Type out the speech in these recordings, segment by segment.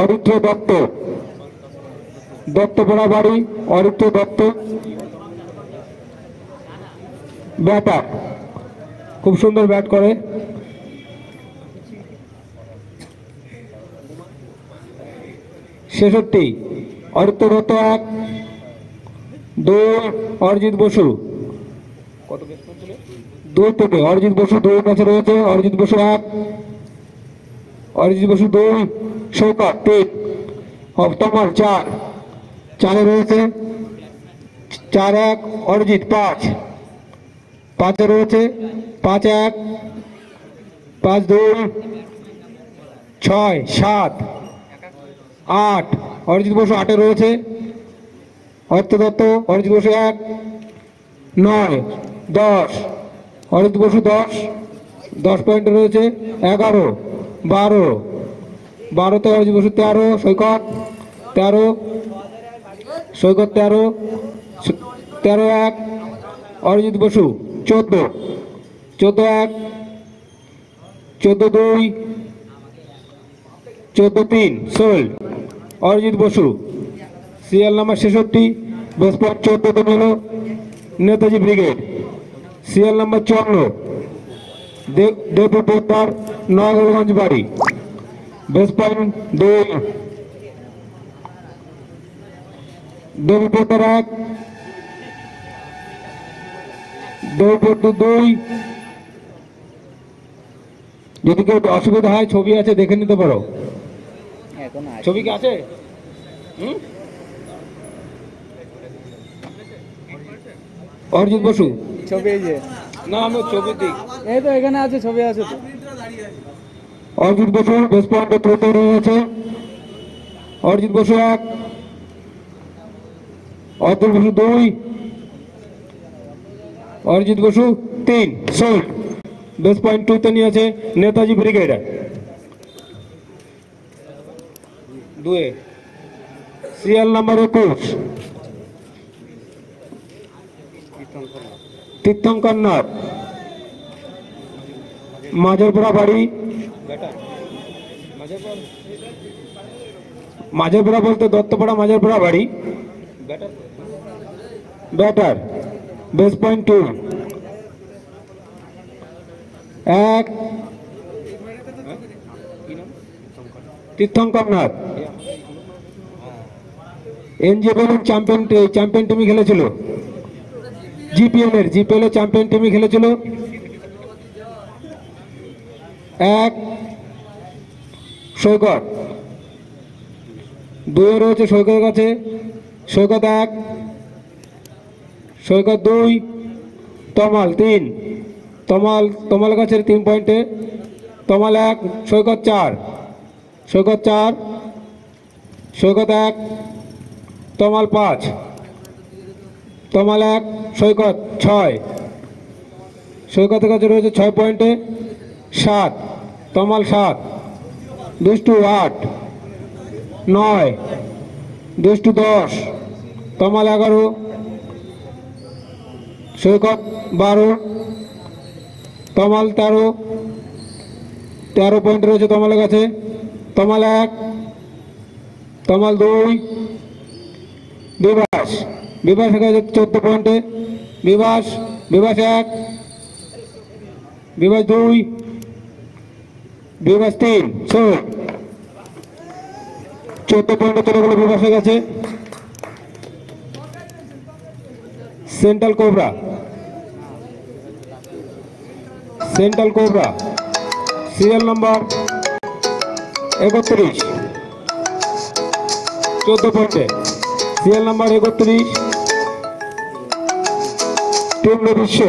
অরিত্র দত্ত, দত্তপাড়া বাড়ি অরিত্র দত্ত, ব্যাটার, খুব সুন্দর ব্যাট করে। ছেষট্টি অরিত্র দত্ত 1, 2 অরিজিৎ বসু, 2 থেকে অরিজিৎ বসু 2 কাছে রয়েছে। অরিজিৎ বসু 1, অরিজিৎ বসু 2, শৌকত 3, তমাল 4, 4 রয়েছে। 4-1 অরিজিৎ 5, 5 রয়েছে। 5-1, 5-2, 6, 7, 8 অরিজিৎ বসু 8 রয়েছে। অরিত্র দত্ত অরিজিৎ বসু 1, 9, 10 অরিজিৎ বসু 10, 10 পয়েন্টে রয়েছে। 11, 12, 12তে Arijit Basu 13, Saikat 13, Saikat 13, 13-1 Arijit Basu 14, 14-1, 14-2, 14-3 sold Arijit Basu. Serial number 66 base point 14তে নিল Netaji Brigade. Serial number 54 Debu Poddar Nagarganj বাড়ি, বেস পয়েন্ট 2, দেবু পোদ্দার 1, দেবু পোদ্দার 2। যদি কেউ অসুবিধা হয় ছবি আছে দেখে নিতে পারো। ছবি কি আছে? অরিজিৎ বসু ছবি এই যে না, আমি ছবি দিই। এই তো এখানে আছে, ছবি আছে তো। অরিজিৎ বসু বেস পয়েন্টে তুলতে রয়েছে। Arijit Basu 1, Atul Basu 2, Arijit Basu 3 sold base point 2তে নিয়েছে Netaji Brigade. 2 serial number 21 Tirthankar Nath, Majherpara বাড়ি। মাঝেরপাড়া বলতে দত্তপাড়া মাঝেরপাড়া বাড়ি। Batter base point 2, 1 Tirthankar Nath NGL champion টিমে খেলেছিল। জিপিএল এর চ্যাম্পিয়ন টিমে খেলেছিল। 1 সৈকত 2 রয়েছে সৈকতের কাছে। সৈকত 1, সৈকত 2, তমাল 3, তমালের কাছে 3 পয়েন্টে। তমাল 1, সৈকত 4, সৈকত 4, সৈকত 1, তমাল 5, তমাল 1, সৈকত 6, সৈকতের কাছে রয়েছে 6 পয়েন্টে। 7 তমাল 7, দুষ্টু 8, 9 দুষ্টু 10, তমাল 11, সৈকত 12, তমাল 13, 13 পয়েন্ট রয়েছে তমালের কাছে। তমাল 1, তমাল 2, বিভাসের কাছে 14 পয়েন্টে। বিভাস 1, বিভাস 2, বিভাস 3 সোল্ড 14 পয়েন্টে চলে গেল বিভাসের কাছে। সেন্ট্রাল কোবরা সিরিয়াল নাম্বার 31 14 পয়েন্টে। সিরিয়াল নাম্বার 31 টিম বিশ্ব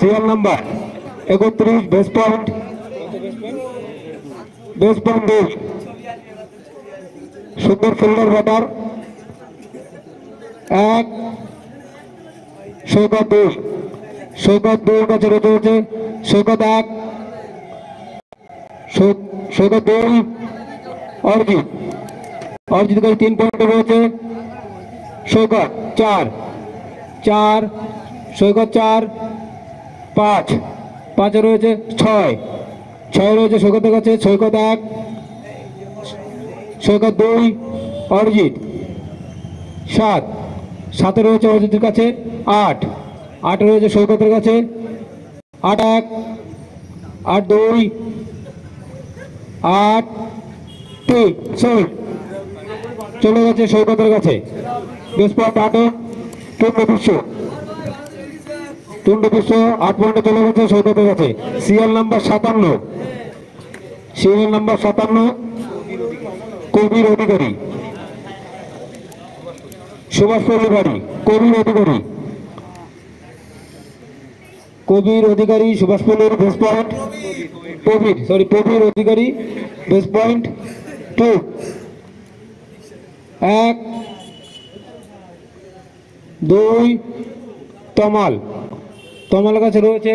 সিরিয়াল নাম্বার 31 বেস পয়েন্ট 2 সুন্দর ফিল্ডার ব্যাটার। 1 সৈকত 2 কাছে রয়েছে। সৈকত 1, সৈকত 2, অরিজিৎ কাছে 3 পয়েন্টে রয়েছে। সৈকত 4, সৈকত 4, 5 রয়েছে। 6 ছয় রয়েছে সৈকতের কাছে, সৈকত 1, সৈকত 2, অরিজিৎ 7, 7 রয়েছে অরিজিতের কাছে, 8, 8 রয়েছে সৈকতের কাছে, 8 1, 8 2, 8 3, চলে গেছে সৈকতের কাছে। বেশ পয়েন্ট 8 টুন্ডু বিশ্ব 8 পয়েন্টে চলে গেছে সৈকতের কাছে। সিরিয়াল নাম্বার 57 কবির অধিকারী, সুভাষপল্লী বাড়ি, কবির অধিকারী সুভাষপল্লীর বেস পয়েন্ট, প্রবীর অধিকারী বেস পয়েন্ট 2, 1 2, তমাল কাছে রয়েছে,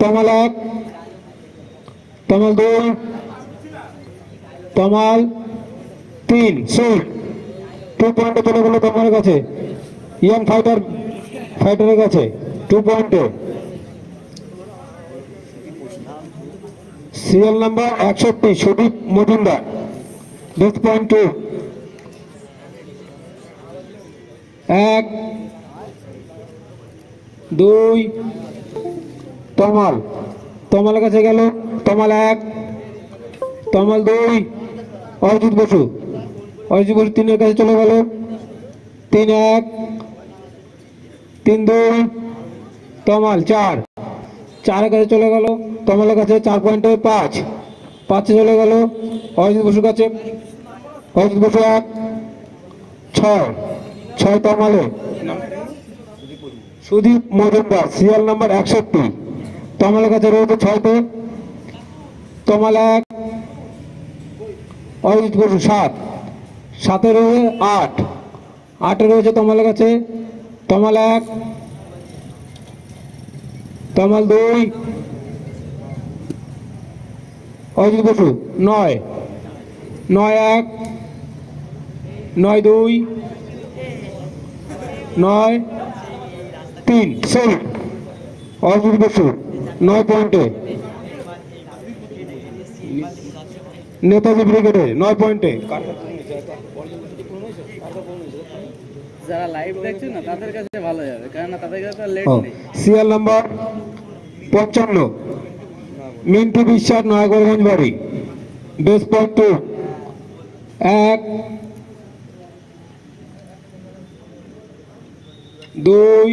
তমাল 1, তমাল 2, তমাল 3, 2 পয়েন্টে চলে গেল তমালের কাছে। ইয়াং ফাইটারের কাছে 2 পয়েন্টে। Serial number 61 Sudip Majumdar, best point 2, 1 2, তমালের কাছে গেল, তমাল 1, তমাল 2, অরিজিৎ বসু 3-এর কাছে চলে গেল, 3 1, 3 2, তমাল 4, 4-এর কাছে চলে গেল, তমালের কাছে 4 পয়েন্টে 5 চলে গেল অরিজিৎ বসুর কাছে, অরিজিৎ বসু 1, 6 তমালে। সুদীপ মজুমদার সিরিয়াল নাম্বার 61, তমালের কাছে রয়েছে 6তে, তমাল 1, অরিজিৎ বসু 7 রয়েছে 8 রয়েছে তমালের কাছে, তমাল 1, তমাল 2, অরিজিৎ বসু 9 1, 9 2, 9 3, অরিজিৎ বসু 9 পয়েন্টে। নেতাজি ব্রিগেডে 9 পয়েন্টে। যারা লাইভ দেখছে না তাদের কাছে ভালো যাবে, কারণ তাদের কাছে লেট নেই। সিরিয়াল নাম্বার 55 মিন্টু বিশ্বাস, নয়াগড়গঞ্জ বাড়ি, বেস পয়েন্ট 2, 1 2,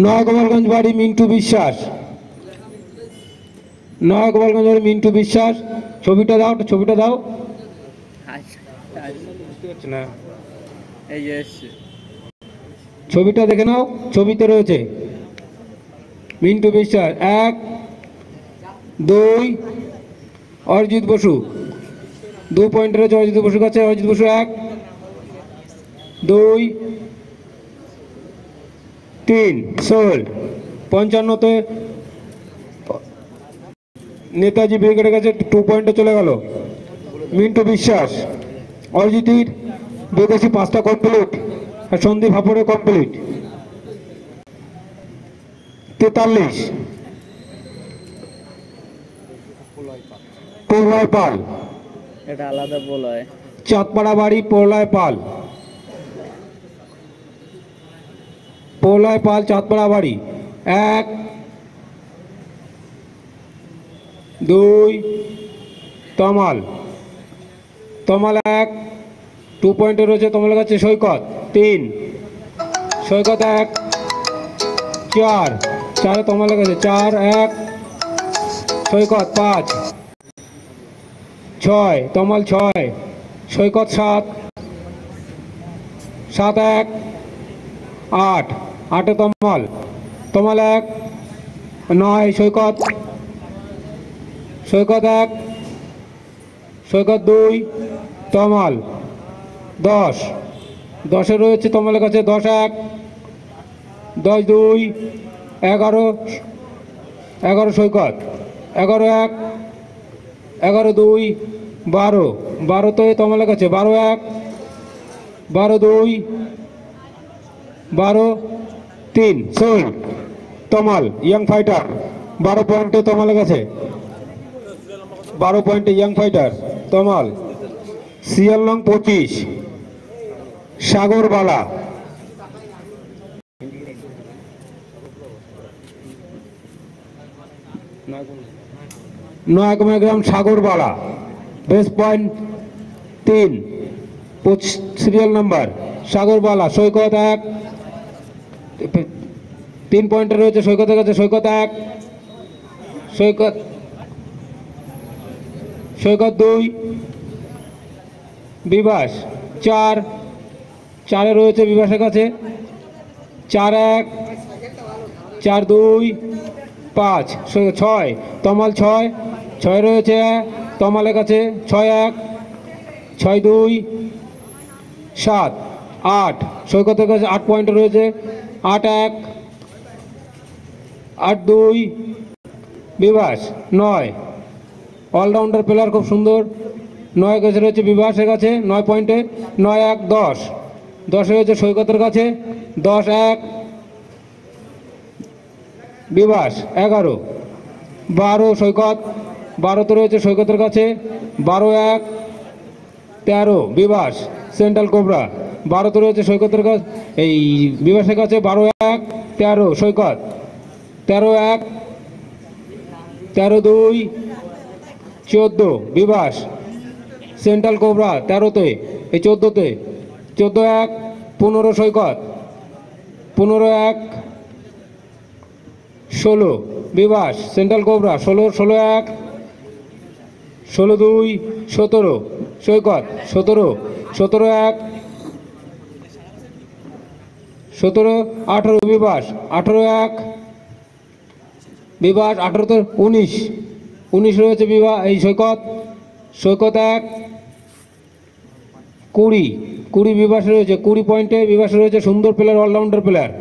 নয়াগোপালগঞ্জ বাড়ি মিন্টু বিশ্বাস, ছবিটা দাও। না, এই যে এসছে ছবিটা দেখে নাও, ছবিতে রয়েছে মিন্টু বিশ্বাস 1 2, অরিজিৎ বসু 2 পয়েন্ট রয়েছে অরিজিৎ বসুর কাছে, অরিজিৎ বসু 1 2 3, 55তে নেতাজি ব্রিগেডের কাছে 2 পয়েন্টে চলে গেল মিন্টু বিশ্বাস। অরিজিতের বিদেশি 5টা কমপ্লিট, আর সন্দীপ হাপড়ে কমপ্লিট 43, প্রলয় পাল, এটা আলাদা বলয়, চাঁদপাড়া বাড়ি, প্রলয় পাল চাঁদপাড়া বাড়ি 1 2, তমাল 1, 2 পয়েন্টে রয়েছে তমালের কাছে, সৈকত 3, 1 4 তমালের কাছে, 4 1, সৈকত 5 6, তমাল 6, সৈকত 7 1 8 তমাল 1 9, সৈকত 1, সৈকত 2, তমাল 10 রয়েছে তমালের কাছে, 10 1, 10 2, 11 সৈকত, 11 1, 11 2, 12 তো তমালের কাছে, 12 1, 12-2, 12-3 সোল্ড। তমাল ইয়াং ফাইটার 12 পয়েন্টে তমালের কাছে, 12 পয়েন্টে ইয়াং ফাইটার তমাল। সিএল নং 25 Sagarbala, Nayagram Sagarbala, base point 3 serial number Sagarbala. Saikat 1, 3 পয়েন্টে রয়েছে সৈকতের কাছে। সৈকত 1, সৈকত 2, বিভাস 4, 4-এ রয়েছে বিভাসের কাছে। 4-1, 4-2, 5, 6 তমাল 6, 6 রয়েছে তমালের কাছে। 6-1, 6-2, 7, 8 সৈকতের কাছে। 8 পয়েন্টে রয়েছে। 8-1, 8-2 বিভাস। 9 অলরাউন্ডার প্লেয়ার, খুব সুন্দর। 9 কাছে রয়েছে বিভাসের কাছে 9 পয়েন্টে। 9-1, 10, 10 রয়েছে সৈকতের কাছে। 10-1 বিভাস। 11, 12 সৈকত, 12তে রয়েছে সৈকতের কাছে। 12-1, 13 বিভাস সেন্ট্রাল কোবরা। 12তে রয়েছে সৈকতের কাছে, এই বিভাসের কাছে। 12-1, 13 সৈকত। 13-1, 13-2, 14 বিভাস সেন্ট্রাল কোবরা। 13তে, এই 14তে। 14-1, 15 সৈকত। 15-1, 16 বিভাস সেন্ট্রাল কোবরা। 16-1, 16-2, 17 সৈকত। 17-1, 18 বিভাস। 18-1 বিভাস। 18তে 19 রয়েছে বিভাস, এই সৈকত। সৈকত 1, 20 বিভাস রয়েছে। 20 পয়েন্টে বিভাস রয়েছে। সুন্দর player, allrounder player.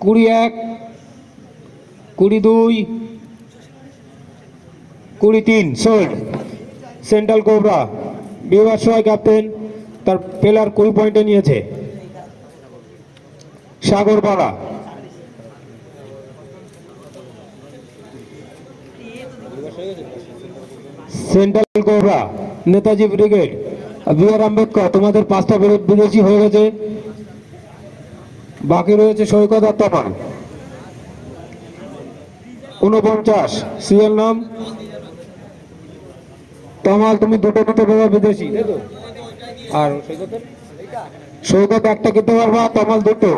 21, 22, 23 sold central cobra. Bibhas Sahay captain, তার প্লেয়ার 20 পয়েন্টে নিয়েছে। Sagarpara central cobra. Netaji brigade, B R. Ambedkar. তোমাদের 5টা বিদেশি হয়ে গেছে, বাকি রয়েছে সৈকত আর তমাল। 49 সিএল নাম তমাল। তুমি 2টো নিতে পারবা বিদেশি, আর সৈকত 1টা কিনতে পারবা, তমাল 2টো।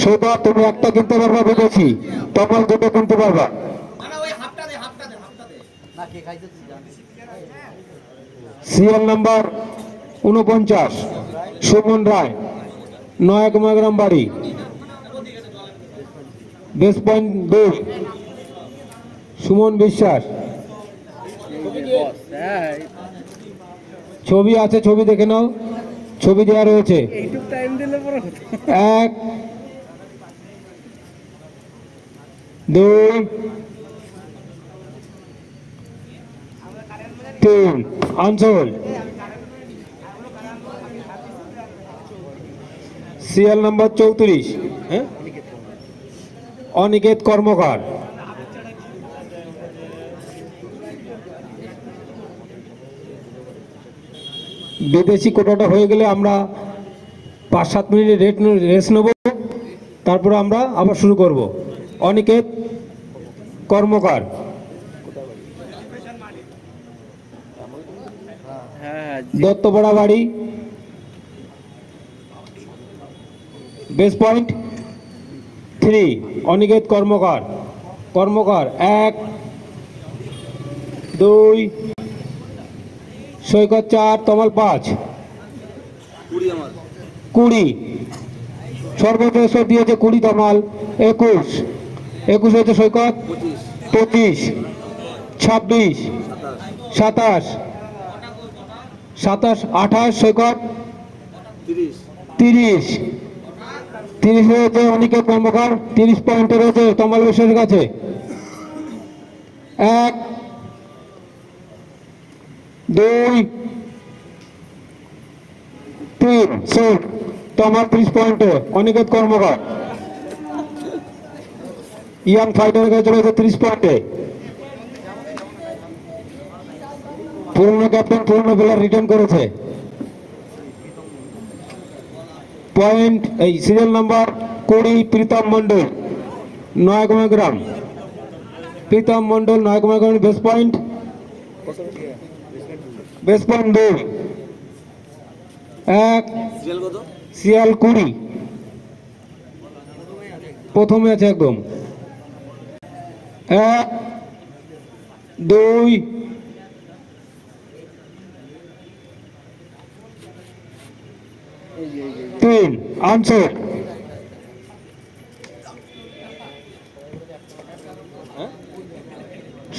সৈকত তুমি 1টা কিনতে পারবা বিদেশি, তমাল 2টো কিনতে পারবা। সিএল নাম্বার 49 সুমন রায়, নয়াগ্রাম বাড়ি, বেস পয়েন্ট 2 সুমন বিশ্বাস। ছবি আছে, ছবি দেখে নাও, ছবি দেওয়া রয়েছে। 1, 2, 3 অঞ্চল। সিএল নাম্বার 34 অনিকেত কর্মকার। বিদেশি কোটাটা হয়ে গেলে আমরা 5-7 মিনিট রেস্ট নেব, তারপরে আমরা আবার শুরু করব। অনিকেত কর্মকার, দত্তপাড়া বাড়ি, বেস পয়েন্ট 3 অনিকেত কর্মকার। 1, 2 সৈকত 4, তমাল 5, 20 সর্বশ্রেষ্ঠ দিয়েছে 20 তমাল। 21 হয়েছে সৈকত। 25, 26, 27, 28 সৈকত। 30 রয়েছে অনিকেত কর্মকার। 30 পয়েন্টে রয়েছে তমাল বিশ্বের কাছে। এক, দুই, তিন। শোট তোমার 30 পয়েন্টে অনিকেত কর্মকার। ইয়াং ফাইটারের কাছে চলে গেছে 30 পয়েন্টে। পুরনো ক্যাপ্টেন পুরনো প্লেয়ার রিটার্ন করেছে পয়েন্ট। এই serial number 20 Pritam Mondal Nayagram. Pritam Mondal Nayagram base point 2। এক, সিয়াল 20 প্রথমে আছে একদম। এক, দুই, তিন। আনসার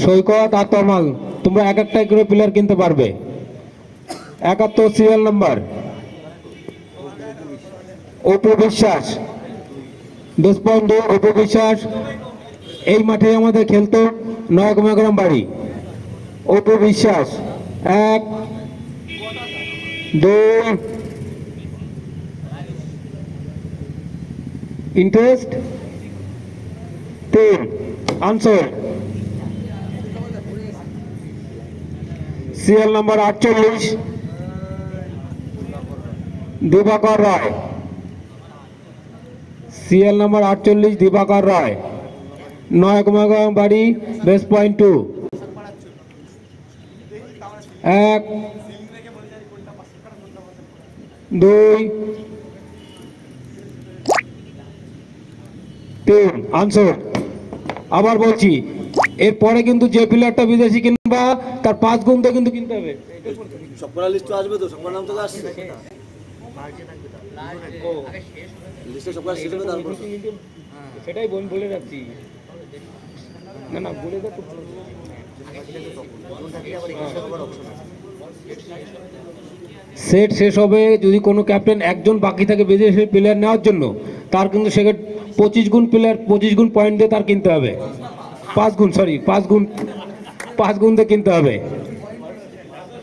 সৈকত আর তমাল, তোমরা এক একটা করে প্লেয়ার কিনতে পারবে। 71 serial number Apu Biswas base point 2। Apu Biswas এই মাঠে আমাদের খেলতো নয়াগ্রাম বাড়ি। Apu Biswas 1, 2, interest 3। Answer serial number 48 দিবাকর রায়। সিরিয়াল নাম্বার 48 দিবাকর রায় নয়াগ্রাম বাড়ি বেস পয়েন্ট 2। 1, 2, 3। আনসার আবার বলছি, এরপরে কিন্তু যে প্লেয়ারটা বিদেশি কিনবা তার 5 গুণ তো কিন্তু কিনতে হবে। সবকটা লিস্ট আসবে তো, সবকটা নাম তো আসছে। লিস্টে সবকটা শেষ হবে তারপর। সেটাই বলে রাখছি। না না বলে দাও। সেট শেষ হবে যদি কোনো ক্যাপ্টেন একজন বাকি থাকে বিদেশি প্লেয়ার নেওয়ার জন্য, তার কিন্তু সেখানে 25 গুণ প্লেয়ার 25 গুণ পয়েন্ট দিয়ে তার কিনতে হবে। 5 গুণ 5 গুণ দিয়ে কিনতে হবে।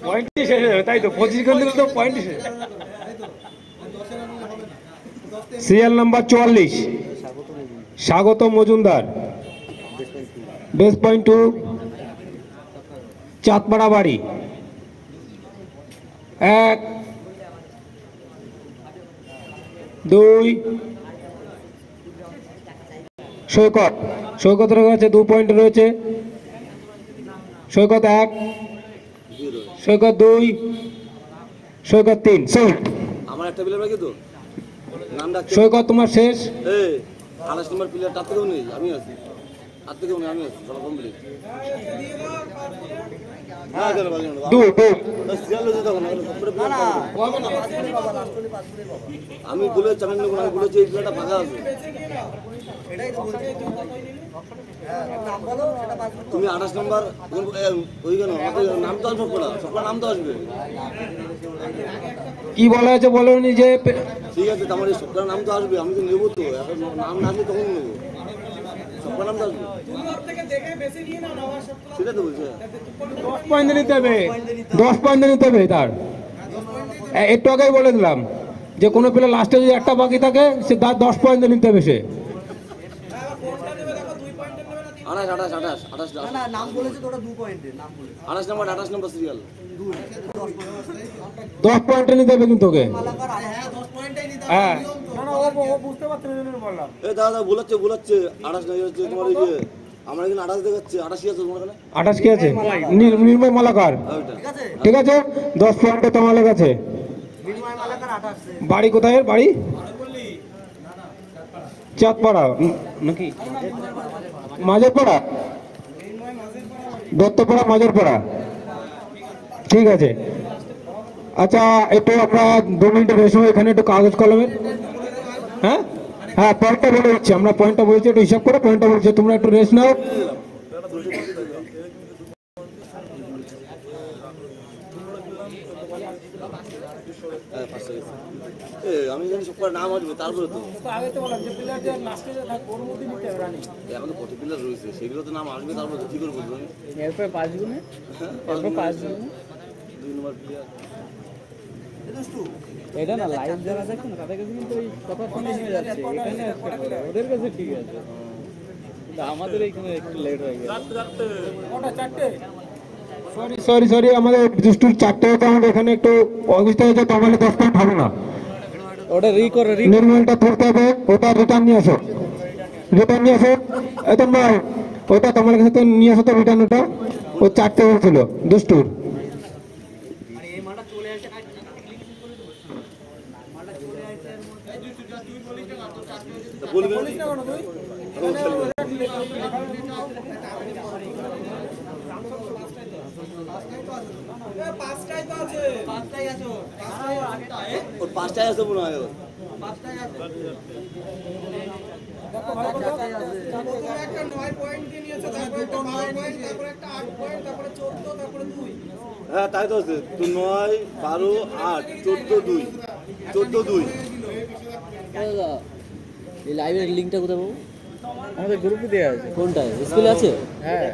পয়েন্টই শেষ হবে, তাই তো 25 গুণ দিলে তো পয়েন্টই শেষ। সিরিয়াল নাম্বার 44 স্বাগত মজুমদার বেস পয়েন্ট 2 চাঁদপাড়া বাড়ি। 1, 2। সৈকতের কাছে 2 পয়েন্ট রয়েছে। সৈকত 1, সৈকত 2, সৈকত 3। আমার একটা প্লেয়ার বাকি তো, নাম ডাকতে। সৈকত তোমার শেষ। এই 28 নম্বর প্লেয়ার তার থেকেও নেই, আমি আছি। তার থেকেও নেই, আমি আছি। সব কমপ্লিট। হ্যাঁ কেন বাকি না। 2। সিরিয়াল হচ্ছে তখন আমি বলে চামেন নেব না, বলেছি এই প্লেয়ারটা ফাঁকা আছে। তুমি 28 নম্বর ওই কেন নাম তো আসবে, সবকটা নাম তো আসবে। কি বলা হয়েছে বলনি যে ঠিক আছে, তোমার এই সবকটা নাম তো আসবে, আমি তো নেবো তো। এখন নাম না আসলে তখন নেবো, সবকটা নাম তো আসবে। সেটা তো বলছে 10 পয়েন্ট নিতে হবে। 10 পয়েন্ট নিতে হবে তার। একটু আগেই বলে দিলাম যে কোনো প্লেয়ার লাস্টে যদি একটা বাকি থাকে সে তার 10 পয়েন্ট নিতে হবে সে। 28 নম্বর সিরিয়াল 10 পয়েন্ট নিতে হবে কিন্তু ওকে। হ্যাঁ এ দাদা বলাচ্ছে 28 নাই হচ্ছে তোমার এই যে আমার এখানে 28 দেখাচ্ছে, 88 আছে তোমার এখানে। 28 কি আছে? নির্ময় মালাকার। ঠিক আছে, 10 পয়েন্টে তোমার কাছে। বাড়ি কোথায়? বাড়ি চাঁদপাড়া নাকি মাঝেরপাড়া? দত্তপাড়া মাঝেরপাড়া। ঠিক আছে, আচ্ছা একটু আমরা 2 মিনিটের রেস্ট হবে এখানে, একটু কাগজ কলমের। হ্যাঁ হ্যাঁ পয়েন্টটা বলে দিচ্ছি, আমরা পয়েন্টটা বলছি, একটু হিসাব করে পয়েন্টটা বলছি, তোমরা একটু রেস্ট নাও। হ্যাঁ, পাঁচটা গেছে। আমি জানি সব নাম আসবে তারপরে তো আগে তো বললাম যে প্লেয়ার যে লাস্টে যে থাকবে ওর মধ্যে নিতে হবে রানিং। এখন তো কত প্লেয়ার রয়েছে সেগুলো তো নাম আসবে তারপরে তো কি করে বলবো আমি এরপর 5 গুণে হ্যাঁ, এরপর 5 গুণে 2 নম্বর প্লেয়ার এটা না লাইভ যারা দেখছে না তাদের কাছে কিন্তু ওই কথা শুনে নিয়ে যাচ্ছে এখানে একটা করে ওদের কাছে ঠিক আছে কিন্তু আমাদের এইখানে একটু লেট হয়ে গেছে কটা চারটে? সরি সরি আমাদের দুষ্টুর 4টে হতে আমাদের এখানে একটু অবস্থা হয়েছে, তো আমাদের 10 পয়েন্ট হবে না। ওটা রি করে নির্মলটা ধরতে হবে, ওটা রিটার্ন নিয়ে আসো, রিটার্ন নিয়ে আসো। এত নয়, ওটা তোমার কাছে তো নিয়ে আসো তো রিটার্ন, ওটা ও 4টে হয়েছিল দুষ্টুর। বলবে বলিস না কোনো তুই? এখন খেলবে পাঁচটাই তো আছে। পাঁচটাই আছে ওর। ওর 5টায় আছে মনে হয় ওর। দেখো ভালো কথা। প্রথমে একটা 9 পয়েন্ট দিয়ে নিয়েছে, তারপরে একটা 9 পয়েন্ট, তারপরে একটা 8 পয়েন্ট, তারপরে 14, তারপরে 2। হ্যাঁ তাই তো আছে তো 9 12 8 14 2 14 2 এই লাইভের লিংকটা কোথায় পাবো? আমাদের গ্রুপে দেওয়া আছে কোনটা স্কুলে আছে? হ্যাঁ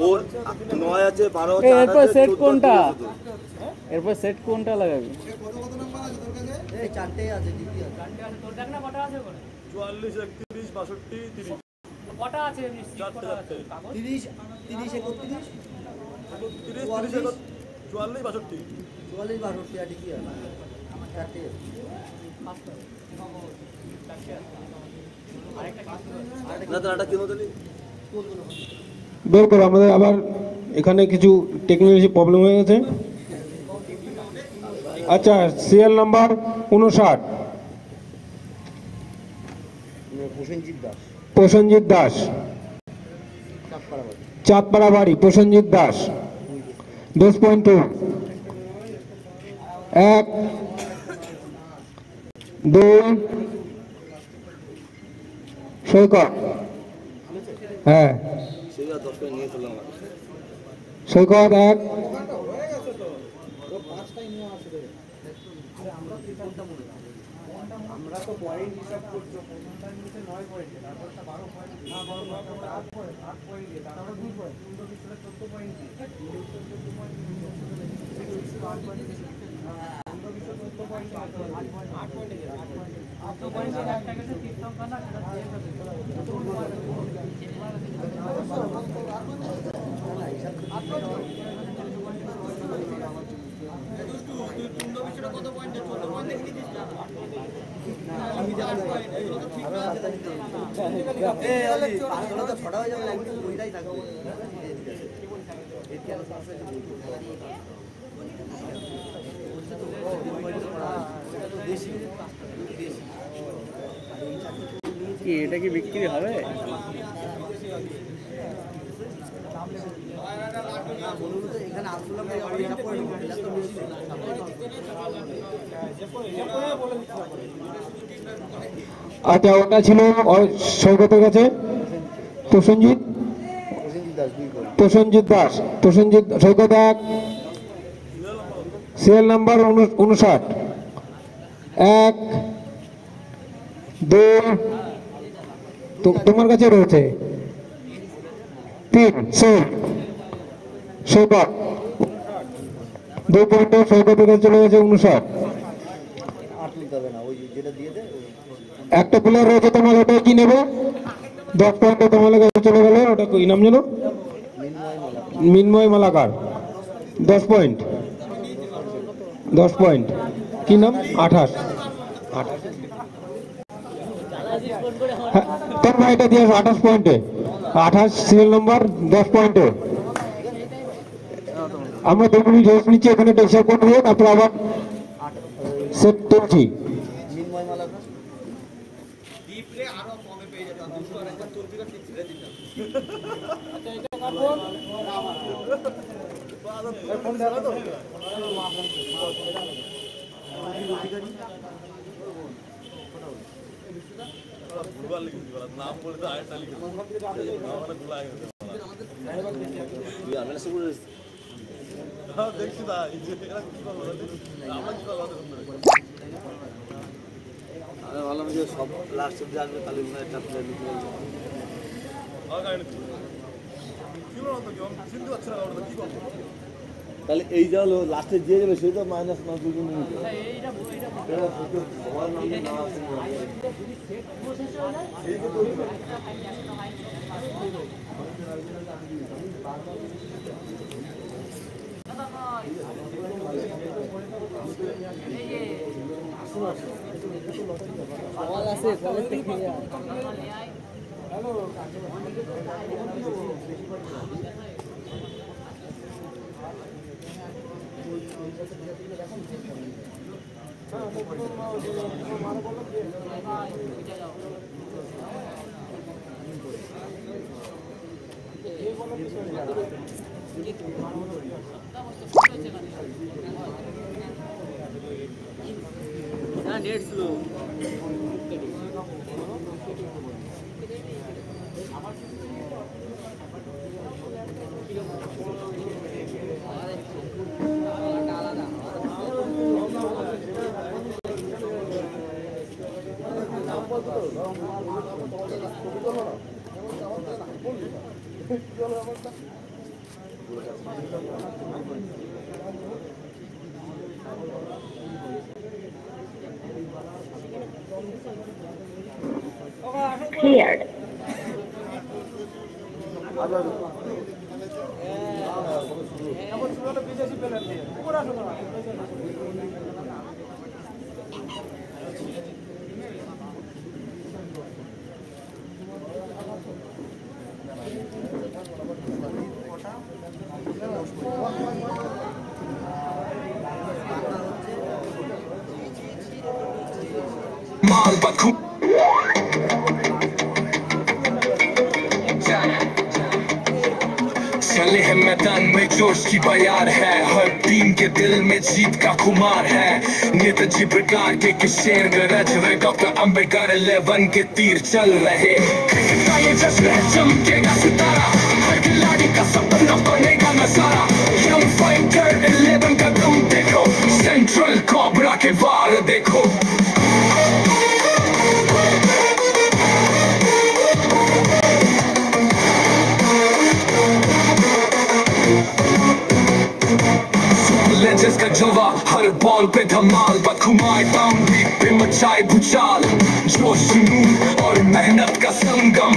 ওর 9 আছে 12 আছে এরপর 8 আছে সেট 14 কোনটা আছে তো। এরপর সেট কোনটা লাগাবি কত কত নাম্বার আছে তোর কাছে? এই চারটেই আছে দিদি আছে। তোর দেখ না কটা আছে বলে? 44 31 62 30 কটা আছে এমনি সিট কটা আছে? 30 30 31 30 44 62 44 62 আর ঠিকই আছে। চারটেই আছে। না তো এটা কিনো দিলি বের করো, আমাদের আবার এখানে কিছু টেকনোলজি প্রবলেম হয়ে গেছে। আচ্ছা, সিরিয়াল নাম্বার 59, প্রসেনজিৎ দাস, চাঁদপাড়া বাড়ি, প্রসেনজিৎ দাস, 10.2, 1 2 সৈকত, হ্যাঁ সেটা 10 টাকা নিয়ে চললাম সৈকত 1 আমরা তো পয়েন্ট হিসাব করছি, কোনটা নিচে 9 পয়েন্টে, তারপর একটা 12 পয়েন্ট, না 12 পয়েন্ট, তারপর 8 পয়েন্ট, 8 পয়েন্ট দিয়ে, তারপর 2 পয়েন্ট, 2 পিছনে 14 পয়েন্ট দিয়ে, 14 পয়েন্ট দিয়ে, 8 পয়েন্ট দিয়ে, 14 পয়েন্ট দিয়ে, 8 পয়েন্ট দিয়ে, 8 পয়েন্ট দিয়ে একটা গেছে 3 সংখ্যা না, সেটা দিয়ে ওরা তো ছড়া হয়ে যাবে লাইভে, ওইটাই থাকবে। কি এটা কি বিক্রি হবে এখানে আসলাম হিসাব করে নেবো, প্লেয়ার তো বেশি নেই। আচ্ছা, ওটা ছিল সৈকতের কাছে প্রসেনজিৎ দাস, প্রসেনজিৎ সৈকত 1, সিরিয়াল নাম্বার 59, 1 2 তোমার কাছে রয়েছে 3 সৈকত 2 পয়েন্ট সৈকতের কাছে চলে গেছে 59। একটা প্লেয়ার রয়েছে তোমার, ওটা কি নেবে? 10 পয়েন্ট তোমার কাছে চলে গেল, ওটা কি নাম জানো? মিনময় মালাকার, 10 পয়েন্ট, 10 পয়েন্ট, কি নাম? 28। হ্যাঁ, তোর ভাইটা দিয়ে 28 পয়েন্টে, 28 সিরিয়াল নাম্বার, 10 পয়েন্টে। আমরা 2 মিনিট রেস্ট নিচ্ছি, এখানে টেকচার করে দিয়ে তারপর আবার সেট তুলছি। ভুলবার লিখেছি নাম বলে তো আরেকটা লিখেছি। তুই আমি এসে বলে হ্যাঁ দেখছি তাই যে এরা কি করবো আমরা কি করবো আমি ভাবলাম যে সব লাস্ট অব্দি আসবে তাহলে মনে হয় একটা প্লেয়ার নিতে পারবে কি বলো তো কেমন চিনতে পারছি না ওটা কি করবো তাহলে এই যা হলো লাস্টে যে যাবে সেই তো মাইনাস মার্ক দুটো নিয়ে নিতে হবে। সবার নাম না আসে সওয়াল আছে কলেজ থেকে না নেট স্লো Cleared. বিদেশি প্লেয়ার নিয়ে উপরে আসো না चले हैं मैदान में जोश की बयार है हर टीम के दिल में जीत का खुमार है नेताजी प्रकार के शेर गरज रहे डॉक्टर अंबेडकर 11 के तीर चल रहे क्रिकेट का ये जश्न है चमकेगा सितारा हर खिलाड़ी का सपना बनेगा नजारा यंग फाइटर 11 का दम देखो सेंट्रल कोबरा के वार देखो लेजेंड्स का जवा हर बॉल पे धमाल बदखुमाए बाउंड्री पे मचाए भूचाल जोश जुनून और मेहनत का संगम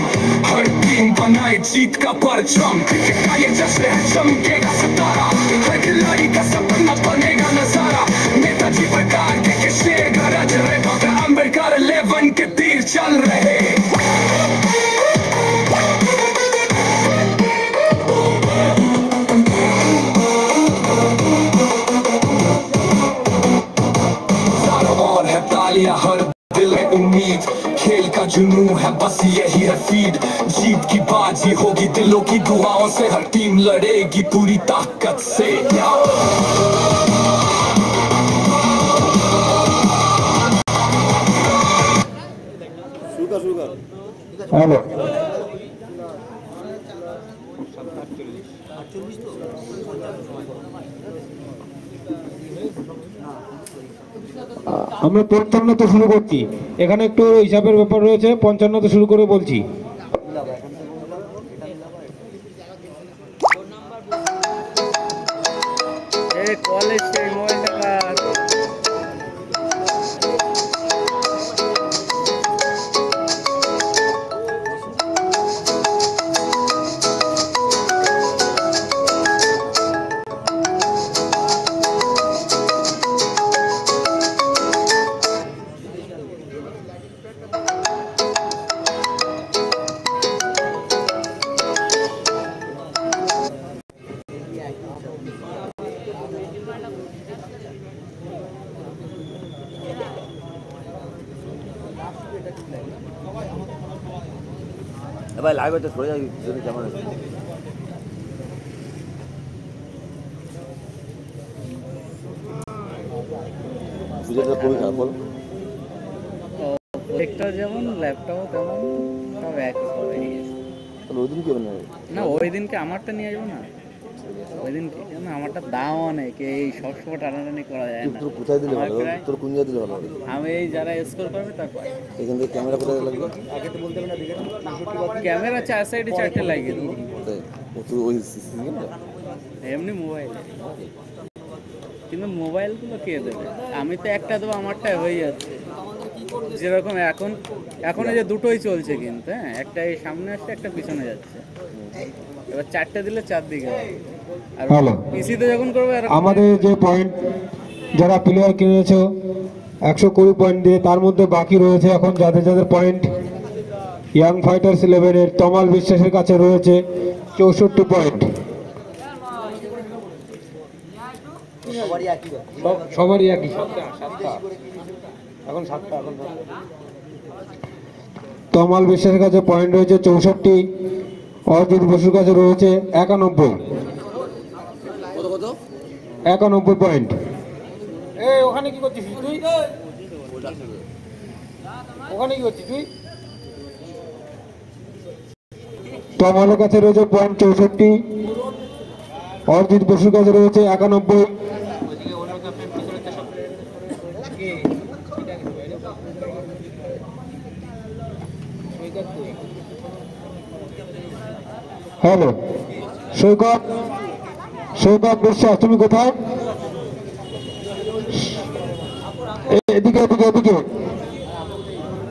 हर टीम बनाए जीत का परचम क्रिकेट का ये जश्न है चमकेगा सितारा हर खिलाड़ी का सपना बनेगा नजारा नेताजी प्रकार के शेर गरज रहे डॉक्टर अंबेडकर 11 के तीर चल रहे हर दिल में उम्मीद खेल का जुनून है बस यही है फीड जीत की बाजी होगी दिलों की दुआओं से हर टीम लड़ेगी पूरी ताकत से शुरू कर हेलो আমরা 55 শুরু করছি এখানে একটু হিসাবের ব্যাপার রয়েছে 55 শুরু করে বলছি কলেজ থেকে মোবাইলটা ভাই লাইভ এটা সরে যাই যদি ক্যামেরা বুঝাটা খুবই খারাপ বল প্রজেক্টর যেমন ল্যাপটপও তেমন সব এক হয়ে গেছে তাহলে ওই দিন কি হবে না? না ওই দিনকে আমারটা নিয়ে আসবো না, ওই দিনকে না আমারটা দাম অনেক, এই সবসময় টানাটানি করা যায় না। তোর কোথায় দিলে আমার ভালো হবে? প্রায়- তোর কোন জায়গায় দিলে ভালো হবে? আমি এই যারা স্কোর করবে তারপর এখান থেকে ক্যামেরা কোথায় লাগবে? ক্যামেরা 4 সাইডে 4টে লাগিয়ে দেবো, কোথায়? ও তো ওই সিসি না? এমনি মোবাইলে। কিন্তু মোবাইলগুলো কে দেবে? আমি তো একটা দেবো, আমারটা হয়ে যাচ্ছে। যেরকম এখন এখন এই যে দুটোই চলছে কিন্তু, হ্যাঁ, একটা এই সামনে আসছে, একটা পিছনে যাচ্ছে। এবার 4টে দিলে 4 দিকে হবে। আর হ্যালো। পিসিতে যখন করবে আর আমাদের যে পয়েন্ট যারা প্লেয়ার কিনেছো 120 পয়েন্ট দিয়ে, তার মধ্যে বাকি রয়েছে এখন যাদের যাদের পয়েন্ট ইয়াং ফাইটার্স 11-এর তমাল বিশ্বাসের কাছে রয়েছে 64 পয়েন্ট। সবারই একই এখন 7টা তমাল বিশ্বাসের কাছে পয়েন্ট রয়েছে 64, অজিত বসুর কাছে রয়েছে 91 কত কত? 91 পয়েন্ট। ওখানে কি করছিস তুই? ওখানে কি করছিস তুই? তমালের কাছে রয়েছে পয়েন্ট 64, অজিত বসুর কাছে রয়েছে 91। হ্যালো সৈকত, সৈকত বিশ্বাস তুমি কোথায়? এদিকে এদিকে এদিকে,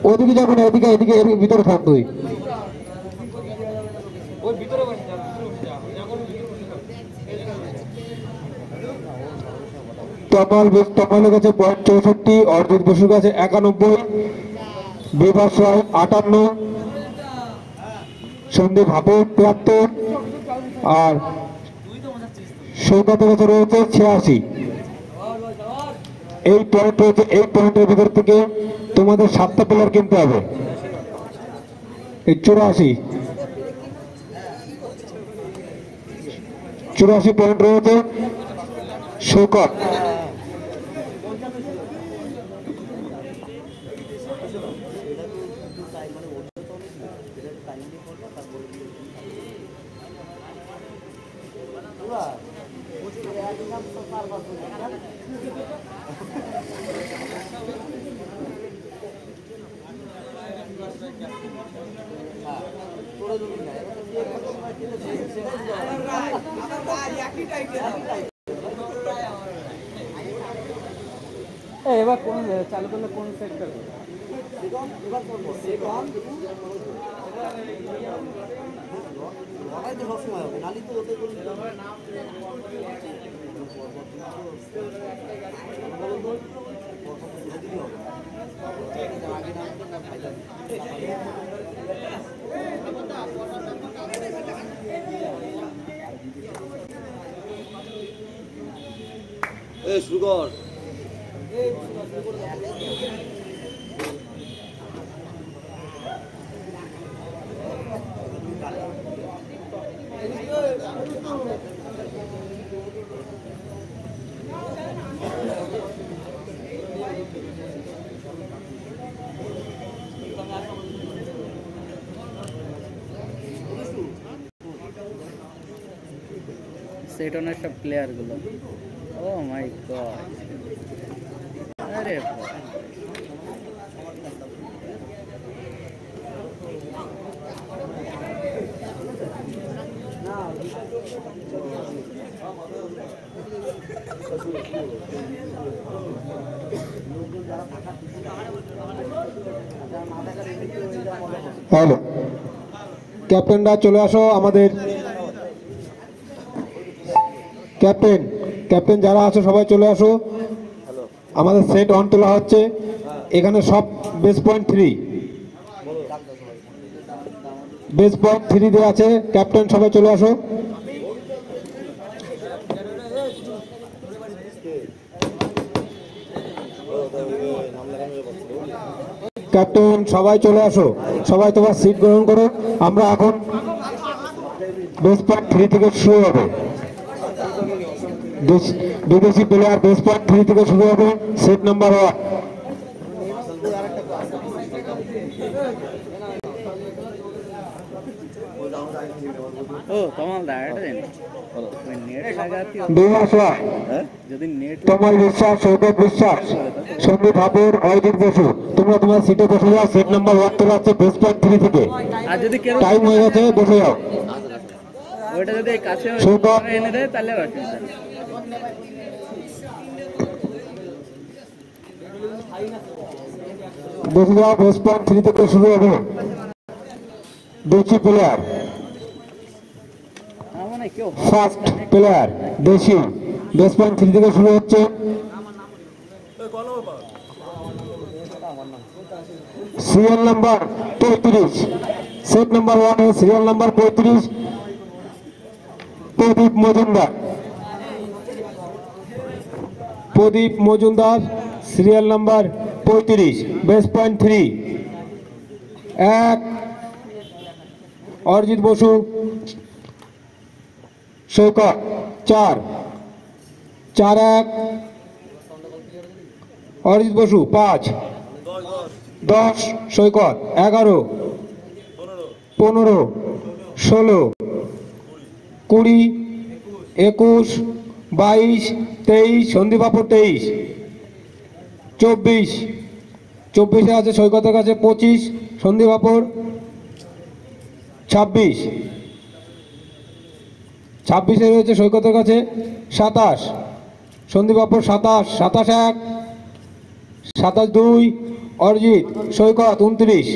ওদিকে যাবো না, এদিকে এদিকে, এর ভিতরে থাক তুই। তমালের কাছে পয়েন্ট 64, অর্জিত বসুর কাছে 91, বিভাস রায় 58, সন্দীপ হাপু 73, আর সৌগতের কাছে রয়েছে 86। এই পয়েন্ট রয়েছে, এই পয়েন্টের ভিতর থেকে তোমাদের 7টা প্লেয়ার কিনতে হবে। এই 84 পয়েন্ট রয়েছে সৌকত। এবার কোন চালু করলে কোন সেক্টর? সবসময় হবে, নালি তো ওতে করলে শুরু কর। সেটনের সব প্লেয়ারগুলো, ও মাই গড, আরে বাবা। হ্যালো ক্যাপ্টেনরা চলে আসো, আমাদের ক্যাপ্টেন ক্যাপ্টেন যারা আছো সবাই চলে আসো। আমাদের সেট অন তোলা হচ্ছে, এখানে সব বেস পয়েন্ট 3, বেস পয়েন্ট 3 দিয়ে আছে। ক্যাপ্টেন সবাই চলে আসো। ক্যাপ্টেন সবাই চলে আসো, সবাই তোমার সিট গ্রহণ করো। আমরা এখন বেস পয়েন্ট 3 থেকে শুরু হবে। বিদেশি প্লেয়ার বেস পয়েন্ট 3 থেকে শুরু হবে। Set number 1। ও তমাল দা এটা জানি ওই নেট লাগাতে বিভাস রায়, যদি নেট তমাল বিশ্বাস, সৌগত বিশ্বাস, সন্দীপ হাপুর, অজিত বসু। তোমরা তোমার সিটে বসে যাও। সেট নাম্বার 1 চলে আসছে বেস পয়েন্ট 3 থেকে। আর যদি কেউ টাইম হয়ে গেছে, বসে যাও। ওইটা যদি এই কাছে সৌগত। এনে দেয় তাহলে আর অসুবিধা নেই। বসে যাও, বেস পয়েন্ট 3 থেকে শুরু হবে। দেশি প্লেয়ার, আমার মনে হয় কেউ ফার্স্ট প্লেয়ার দেশি, বেস পয়েন্ট 3 থেকে শুরু হচ্ছে। সিরিয়াল নাম্বার 35, সেট নাম্বার 1 এ serial number 35, Pradip Majumdar. Pradip Majumdar, serial number 35, base point 3। 1 Arijit Basu, Saukat. 4 4-1 Arijit Basu. 5 10 Saikat. 11 15 16 20 21 22 23 Sandip Bapur 23 24 24-এ আছে সৈকতের কাছে 25 সন্দীপ বাপুর। 26 26-এ রয়েছে সৈকতের কাছে 27 সন্দীপ বাপুর। 27 27-1 27-2 অরিজিৎ সৈকত। 29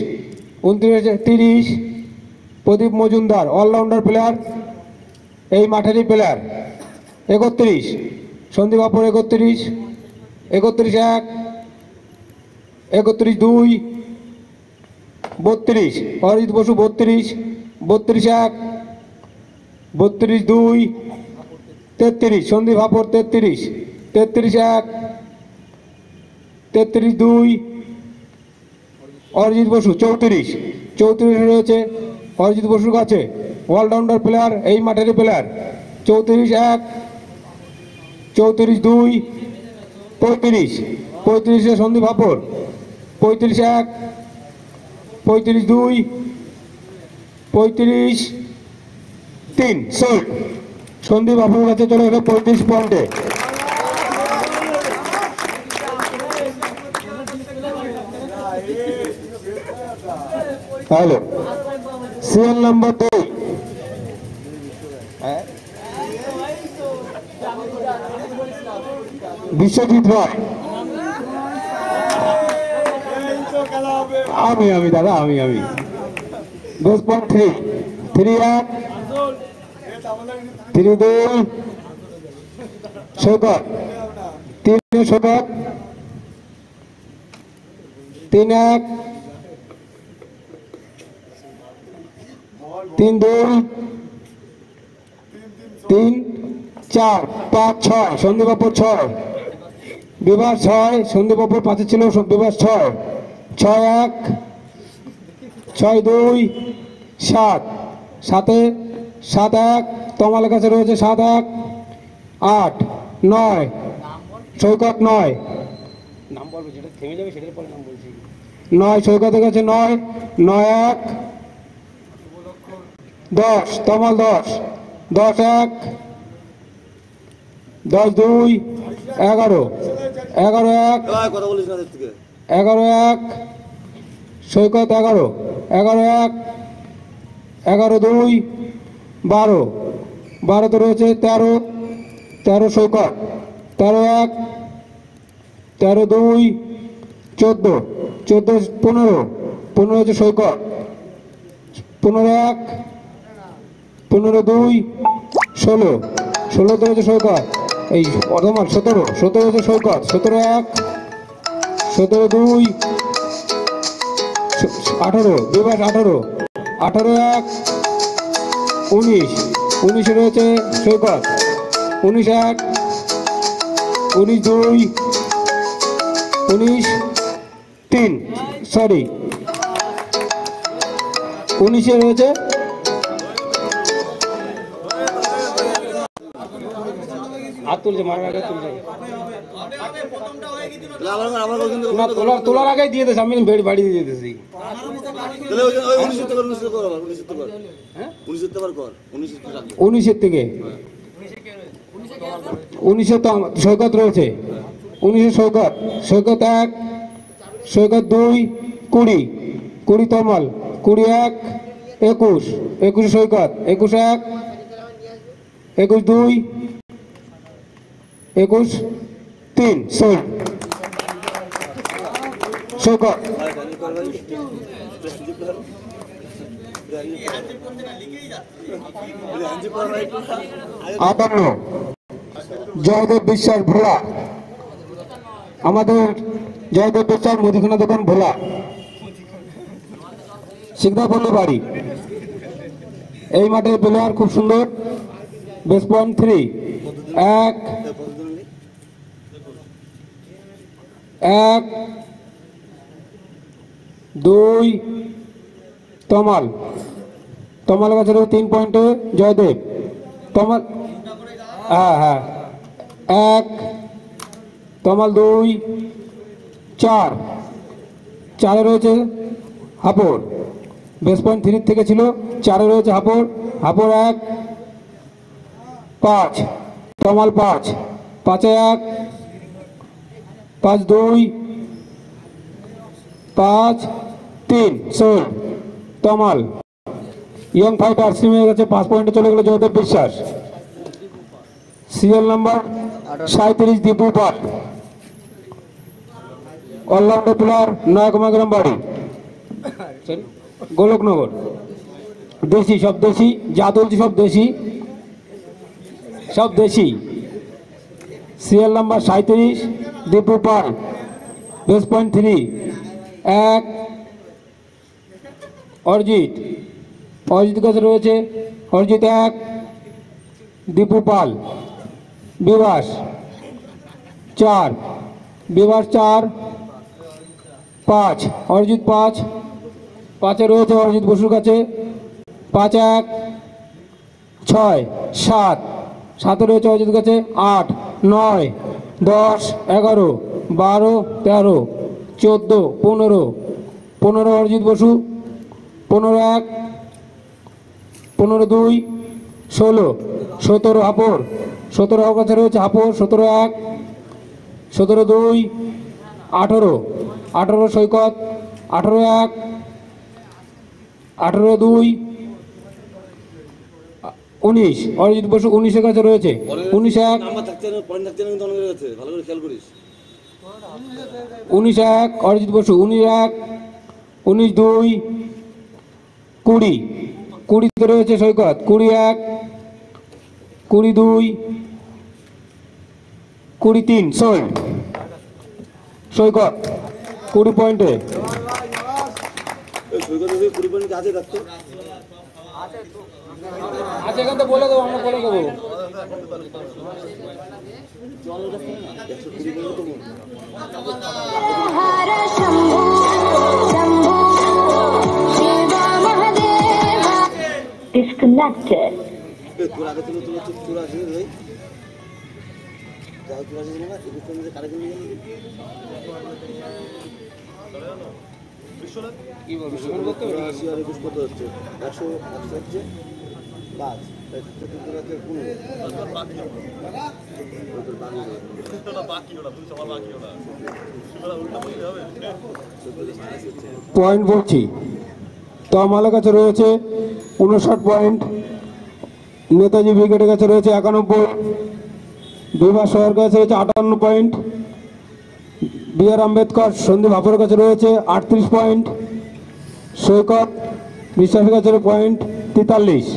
29-30 প্রদীপ মজুমদার, অলরাউন্ডার প্লেয়ার, এই মাঠেরই প্লেয়ার। 31 সন্দীপ বাপুর। 31 31-1 31-2 32 অরিজিৎ বসু। 32 32-1 32-2 33 সন্দীপ বাপুর। 33 33-1 33-2 অরিজিৎ বসু। 34 34 রয়েছে অরিজিৎ বসুর কাছে, অলরাউন্ডার প্লেয়ার, এই মাঠেরই প্লেয়ার। 34-1 34-2 35 35-এ সন্দীপ বাপুর। 35-1 35-2 35-3 সোল্ড। সন্দীপ বাপুর কাছে চলে গেল 35 পয়েন্টে। হ্যালো, সিরিয়াল নাম্বার 2 বিশ্বজিৎ রায়। আমি দাদা আমি বেস পয়েন্ট 3 3-1 3-2 সৈকত। 3 সৈকত। 3-1 3-2 3-4 5-6 সন্দীপ বাপুর। 6 বিভাস। 6 সন্দীপ বাপুর 5-এ ছিল বিভাস। 6 6-1 6-2 7 7-এ 7-1 তমালের কাছে রয়েছে। 7-1 8 9 সৈকত। 9 9 সৈকতের কাছে। 9 9-1 10 তমাল। 10 10-1 10-2 11 11-1 কথা বলিস না এর থেকে। 11-1 সৈকত। 11 11-1 11-2 12 12-তে রয়েছে 13 13 সৈকত। 13-1 13-2 14 14 15 15 হচ্ছে সৈকত। 15-1 15-2 16 16-তে হচ্ছে সৈকত। এই অধমাল 17 17 হচ্ছে সৈকত। 17-1 17-2 18 বিভাস। 18 18-1 19 19-এ রয়েছে সৈকত। 19-1 19-2 19-3 সরি 19-এ রয়েছে হাত তুলছে, মারার আগে তুলছে তাহলে আবার কিন্তু না, তোলার আগেই দিয়ে দিয়েছে, আমি বাড়ি দিয়ে দিয়েছি। তাহলে ওই 19 কর 19 কর আবার 19 কর হ্যাঁ 19 বার কর 19 রাখবে 19 থেকে 19 তো সৈকত রয়েছে, 19 সৈকত, সৈকত 1, সৈকত 2, 20, 20 তমাল, 20 1, 21, 21 সৈকত, 21 1, 21 2, 21 3 সোল্ড সৈকত। আটান্ন জয়দেব বিশ্বাস ভোলা, আমাদের জয়দেব বিশ্বাস মুদিখানা দোকান ভোলা, সিকদাপল্লী বাড়ি। এই মাঠের প্লেয়ার খুব সুন্দর, বেস পয়েন্ট 3, 1 1 2 তমাল, তমাল কাছে 3 পয়েন্টে জয়দেব, তমাল হ্যাঁ হ্যাঁ 1 তমাল 2 4, 4 রয়েছে হাপড়, বেস পয়েন্ট 3 থেকে ছিল, 4 রয়েছে হাপড়, হাপড় 1 5 তমাল 5, 5 1 5 2 5 3 সোল তমাল। ইয়ং ফাইটার সিমের কাছে 5 পয়েন্টে চলে গেল জয়দেব বিশ্বাস। সিএল নাম্বার 37 দীপু পাল, অলরাউন্ডার প্লেয়ার নয়াকুমাগ্রাম বাড়ি, গোলকনগর। দেশি, সব দেশি, যা তুলছি সব দেশি, সব দেশি। সিএল নাম্বার 37 দীপু পাল, বেস পয়েন্ট 3, 1 অরিজিৎ, অরিজিৎ কাছে রয়েছে, অরিজিৎ 1 দীপু পাল, বিভাস 4, বিভাস 4 5 অরিজিৎ 5, 5 রয়েছে অরিজিৎ বসুর কাছে, 5 1 6 7, 7 রয়েছে অরিজিৎ কাছে, 8 9 10 11 12 13 14 15, 15 অরিজিৎ বসু, 15 1 15 2 16, 17 হাপড়, 17 কাছে রয়েছে হাপড়, 17 1 17 2 18, 18 সৈকত, 18 1 18 2 19 অরিজিৎ বসু, 19 কাছে রয়েছে, 19 1 নাম্বার থাকতে না পয়েন্ট থাকতে না কিন্তু অনেকের কাছে ভালো করে খেয়াল করিস। 19 1 অরিজিৎ বসু, 19 1 19 2 20, 20 রয়েছে সৈকত, 20 1 20 2 20 3 সোল্ড সৈকত 20 পয়েন্টে। এই সৈকত যদি 20 পয়েন্ট কাছে থাকতো আচ্ছা, এখান থেকে বলে দেবো, আমরা বলে দেবো। 120 পয়েন্ট তো মন Disconnected. তোর আগে ছিল তোর আছে ভাই যাও তোর আছে না এই কোন যে কারেক্ট নিয়ে কি বলবো, তোর আছে আর 21 কত হচ্ছে 100 হচ্ছে 5 তোর আছে 15 বাকি তোর বাকি ওটা তুই সবার বাকি ওটা সেটা উল্টা বলতে হবে। পয়েন্ট বলছি, তমালের কাছে রয়েছে 59 পয়েন্ট, নেতাজি ব্রিগেডের কাছে রয়েছে 91, বিভাস শহরের কাছে রয়েছে 58 পয়েন্ট, বি.আর. আম্বেদকর সন্দীপ হাপুরের কাছে রয়েছে 38 পয়েন্ট, সৈকত বিশ্বাসের কাছে point 43।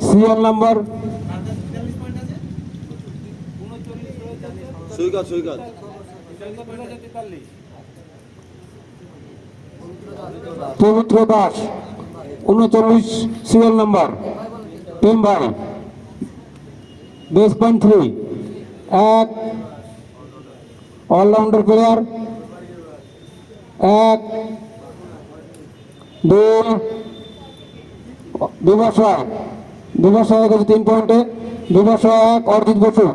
CL number Saikat Pabitra Das 39 serial number, পেমবাই, base point 3, 1 allrounder player, 1 2 Bibhas Roy, Bibhas Roy কাছে 3 পয়েন্টে, বিভাস রায় 1 অরিজিৎ বসু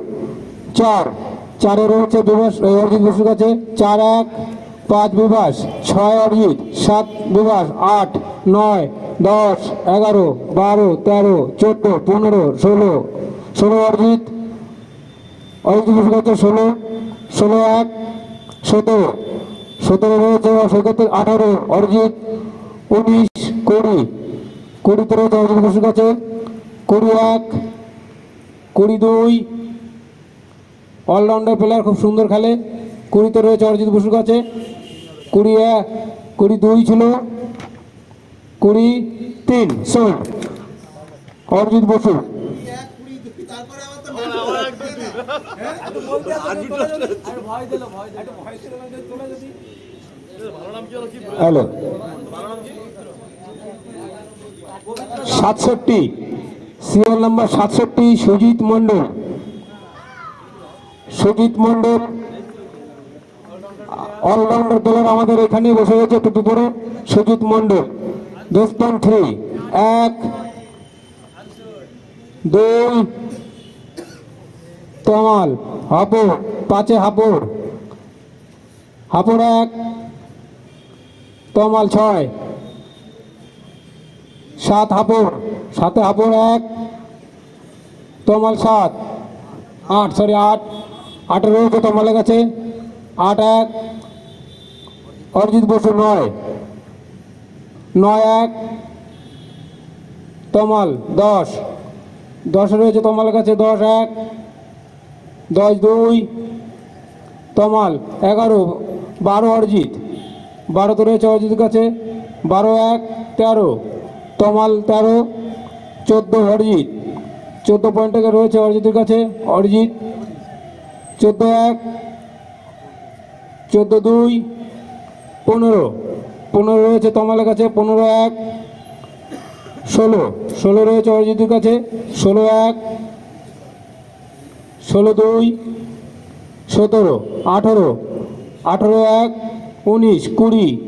4, 4 রয়েছে বিভাস অরিজিৎ বসুর কাছে 4-1, 5 বিভাস, 6 অরিজিৎ, 7 বিভাস, 8, 9, 10, 11, 12, 13, 14, 15, 16, 16 অরিজিৎ, অরিজিৎ বসুর কাছে 16, 16-1, 17, 17 রয়েছে সেক্ষেত্রে 18 অরিজিৎ, 19, 20, 20 রয়েছে অরিজিৎ বসুর কাছে 21, 22, অলরাউন্ডার প্লেয়ার খুব সুন্দর খেলে, 20 রয়েছে অরিজিৎ বসুর কাছে 21, 22 ছিল 23 sold Arijit Basu. Hello 67 serial number 67 Sujit Mondal, Sujit Mondal allrounder player আমাদের এখানে বসে গেছে টুপি পরে সুজিত মন্ডল। বেসপয়েন্ট 3 1 2 তমাল হাপুর 5 হাপুর, হাপুর 1 তমাল 6, 7 হাপুর, 7 হাপুর 1 তমাল 7, 8 সরি 8 রয়েছে তমালের কাছে 8-1 অরিজিৎ বসু 9, 9-1 তমাল 10, 10 রয়েছে তমালের কাছে 10-1, 10-2 তমাল 11, 12 অরিজিৎ, 12 রয়েছে অরিজিতের কাছে 12-1 13 তমাল 13, 14 অরিজিৎ, 14 পয়েন্ট রয়েছে অরিজিতের কাছে অরিজিৎ 14-1, 14-2 15, 15 রয়েছে তমালের কাছে 15-1 16 রয়েছে অরিজিতের কাছে 16-1 16-2 17 18 18-1 19 20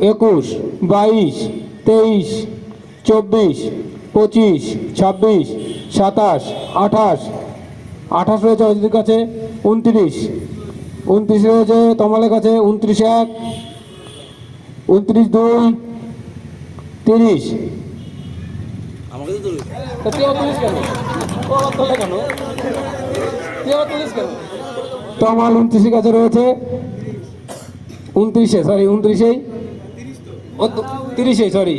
21 22 23 24 25 26 27 28 28 রয়েছে অরিজিতের কাছে 29 রয়েছে তমালের কাছে 29-1 29-2 30 তমাল 29 কাছে রয়েছে 29 সরি 29 30 সরি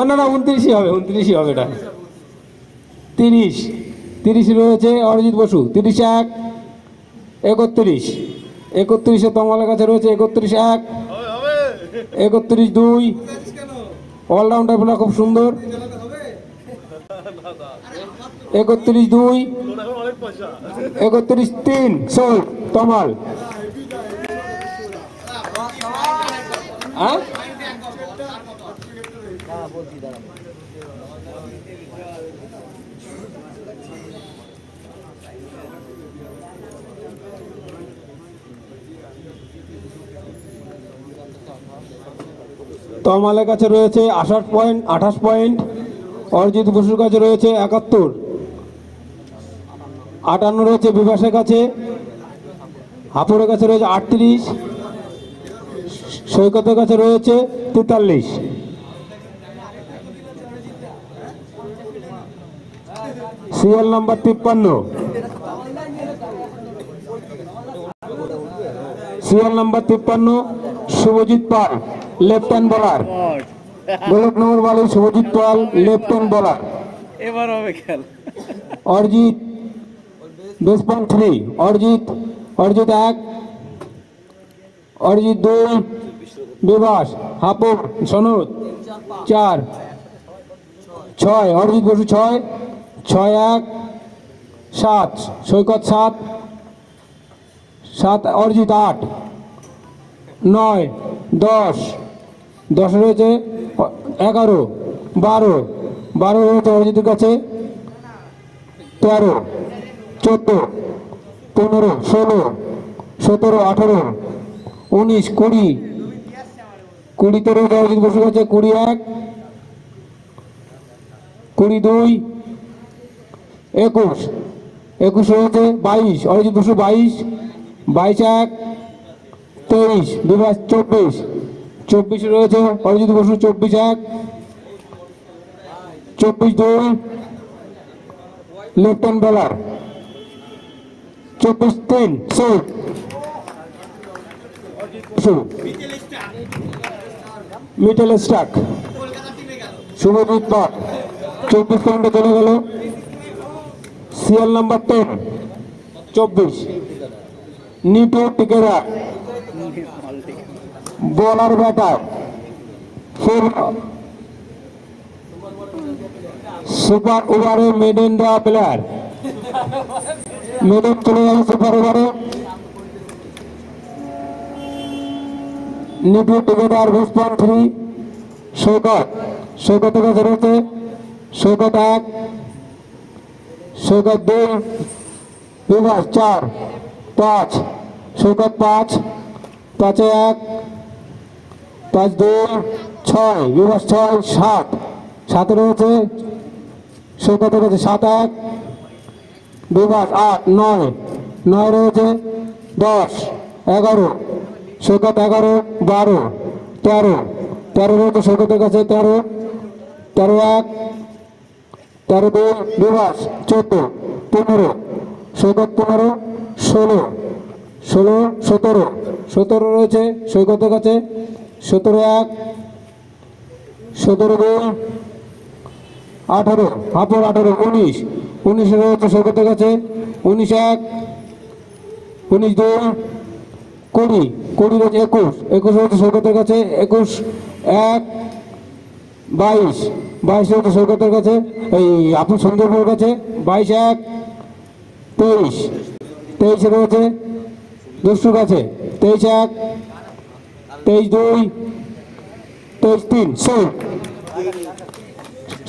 না 29 হবে 29 হবে এটা 30 রয়েছে অরিজিৎ বসু 30-1 31 তমালের কাছে রয়েছে 31-1 31-2 অলরাউন্ডার বলা খুব সুন্দর 31-2 31-3 সোল্ড তমাল। হ্যাঁ তমালের কাছে রয়েছে 28 পয়েন্ট, অরিজিৎ বসুর কাছে রয়েছে 71, 58 রয়েছে বিভাসের কাছে, হাপুরের কাছে রয়েছে 38, সৈকতের কাছে রয়েছে 43। সিরিয়াল নাম্বার 53 শুভজিৎ পাল লেফট হ্যান্ড বোলার, গোলক নম্বর বলে শুভজিৎ পাল লেফট হ্যান্ড বোলার। এবার হবে খেল। অরিজিৎ বেসপয়েন্ট 3 অরিজিৎ 1, অরিজিৎ 2 বিভাস হাপুর সনদ 4, 6 অরিজিৎ বসু 6, 6-1 7 সৈকত 7 অরিজিৎ 8 9 10 রয়েছে 11 12 রয়েছে অরিজিতের কাছে 13 14 15 16 17 18 19 20 20 রয়েছে অরিজিৎ বসুর কাছে, 21, 22, 21, 21 রয়েছে 22 অরিজিৎ বসু, 22, 22, 23 বিভাস, 24, 24 রয়েছে অরিজিৎ বসু, 24, 24, 2 লেফট হ্যান্ড বলার, 24, 3 শট মিডল স্টাক শুভজিৎ পাল 24 পয়েন্টে চলে গেল। সিএল নাম্বার 10 24 নিটু টিকেদার বলার ব্যাটার সুপার ওভারে মেডেন দেওয়া প্লেয়ার, মেডেন চলে গেল সুপার ওভারে। নিটু টিকেদার 20.3 সৈকত, সৈকতের কাছে রয়েছে সৈকত 1, সৈকত 2 বিভাস 4, 5 সৈকত 5, 5-এ 1, 5-2 6 বিভাস 6, 7 7 রয়েছে সৈকতের কাছে 7-1 বিভাস 8, 9 9 রয়েছে 10 11 সৈকত 11, 12 13 13 রয়েছে সৈকতের কাছে 13 13-1 13-2 বিভাস 14 15 সৈকত 15 16 16 17 17 রয়েছে সৈকতের কাছে 17-1 17-2 18 হাফর 18 19 19 রয়েছে সৈকতের কাছে 19-1 19-2 20 20 রয়েছে 21 21 রয়েছে সৈকতের কাছে 21-1 22 22 রয়েছে সৈকতের কাছে এই আপনি সন্দীপের কাছে 22-1 23 23 রয়েছে দুষ্টুর কাছে 23-1 23-2 23-3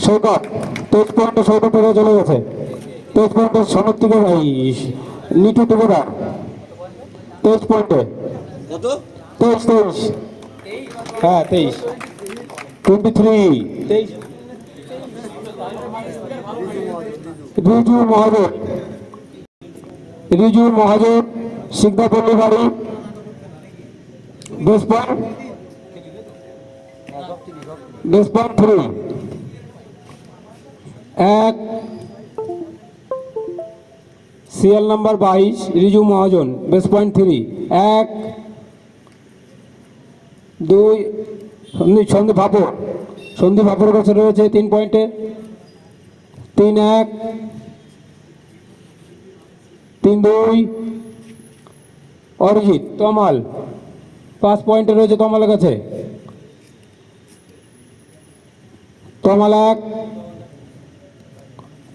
সৈকত 23 পয়েন্টে সৈকত চলে গেছে 23 পয়েন্টে সনদ থেকে নিটু টিকেদার 23 পয়েন্টে কত 23 হ্যাঁ 23 23 রিজু মহাজন, রিজু মহাজন সিকদাপল্লী বাড়ি 10.3 1 সিএল নাম্বার 22 রিজু মহাজন 10.3 1 2 সন্দীপ ভাপর, সন্দীপ ভাপরের কাছে রয়েছে 3 পয়েন্টে 3-1 3-2 অরিজিৎ তমাল 5 পয়েন্টে রয়েছে তমালের কাছে তমাল 1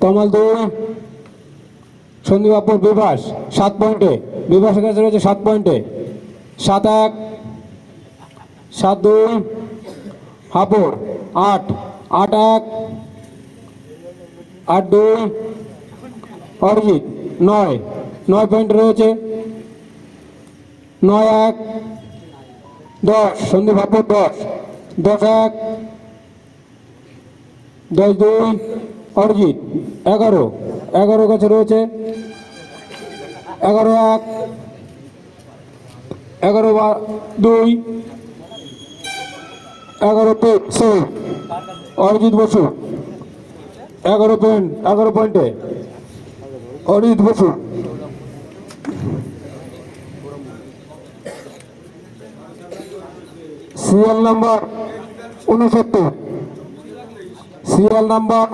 তমাল 2 সন্দীপ ভাপর বিভাস 7 পয়েন্টে বিভাসের কাছে রয়েছে 7 পয়েন্টে 7-1 7-2 হাপর 8 8-1 8-2 অরিজিৎ 9 পয়েন্ট রয়েছে 9-1 10 সন্দীপ ভাপর 10-1 10-2 অরিজিৎ 11 কাছে রয়েছে 11-1 11-2 11-3 অরিজিৎ বসু 11 পয়েন্টে অরিজিৎ বসু সিরিয়াল নাম্বার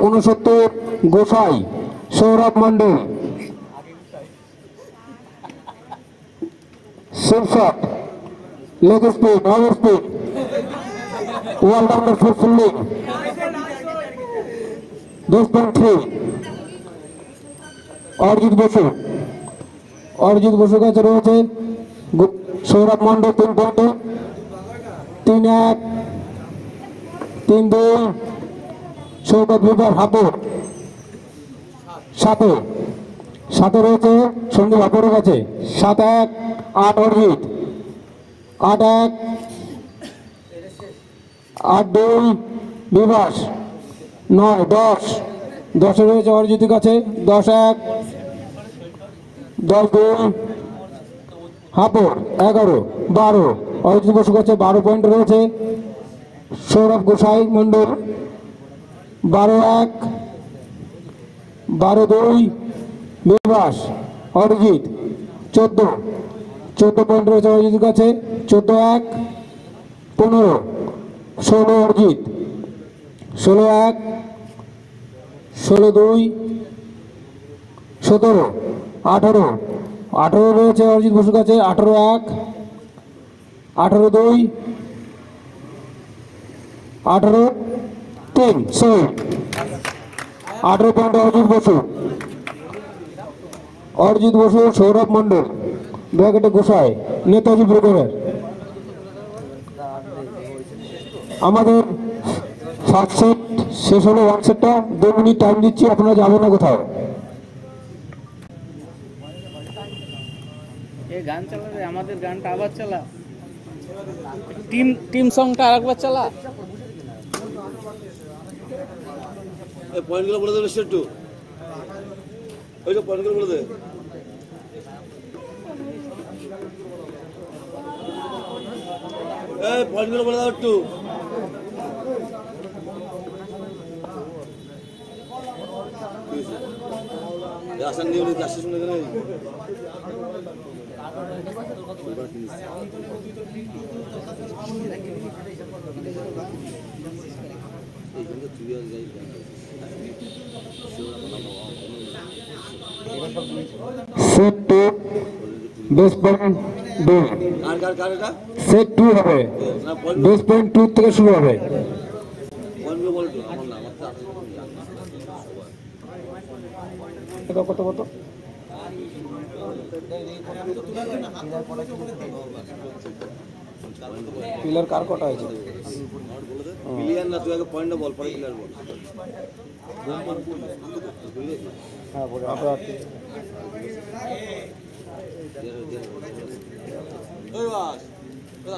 69 গোসাই সৌরভ মন্ডল শিবশট leg speed over speed all rounder for fielding 10.3 Arijit বসুর কাছে রয়েছে সৌরভ মন্ডল 3 পয়েন্টে 3-1 3-2 সৌগত বিভার হাপর 7 রয়েছে সন্দীপ হাপরের কাছে 7-1 8 অরিজিৎ 8-1 8-2 বিভাস, 9-10, 10 রয়েছে অরিজিতের কাছে, 10-1, 10-2 হাপুর, 11-12 অরিজিৎ বসুর কাছে, 12 পয়েন্ট রয়েছে সৌরভ গোসাই মন্ডল, 12-1, 12-2 বিভাস, অরিজিৎ 14 পয়েন্ট রয়েছে অরিজিতের কাছে, 14-1, 15 16 অরিজিৎ, 16-1, 16-2 17 18 রয়েছে অরিজিৎ বসুর কাছে, 18-1, 18-2 18-3 18 পয়েন্ট অরিজিৎ বসু সৌরভ মন্ডল, ব্র্যাকেটে গোসাই, নেতাজি ব্রিগেডের। আমাদের ফার্স্ট সেট শেষ হলো, 1 সেটটা 2 মিনিট টাইম দিচ্ছি, আপনারা যাবেন না কোথাও। এই গান চালাবে, আমাদের গানটা আবার চালা, টিম সংটা আরেকবার চালা। এই পয়েন্টগুলো বলে দেবে একটু, ওই যে পয়েন্টগুলো বলে দে। এই পয়েন্টগুলো বলে দাও একটু। আসান নিয়ে আসছে শুনে কেন সেট 2 বেস পয়েন্ট 2, কার এটা সেট 2 হবে, বেস পয়েন্ট 2 থেকে শুরু হবে। পয়েন্টগুলো বলে তো আমার না, আমার তো আছে। কত পিলার কার কটা হয়েছে? ক্লিয়ার না, তুই আগে পয়েন্টটা বল, পরে ক্লিয়ার বল। হ্যাঁ বলে আপনার ওই বাস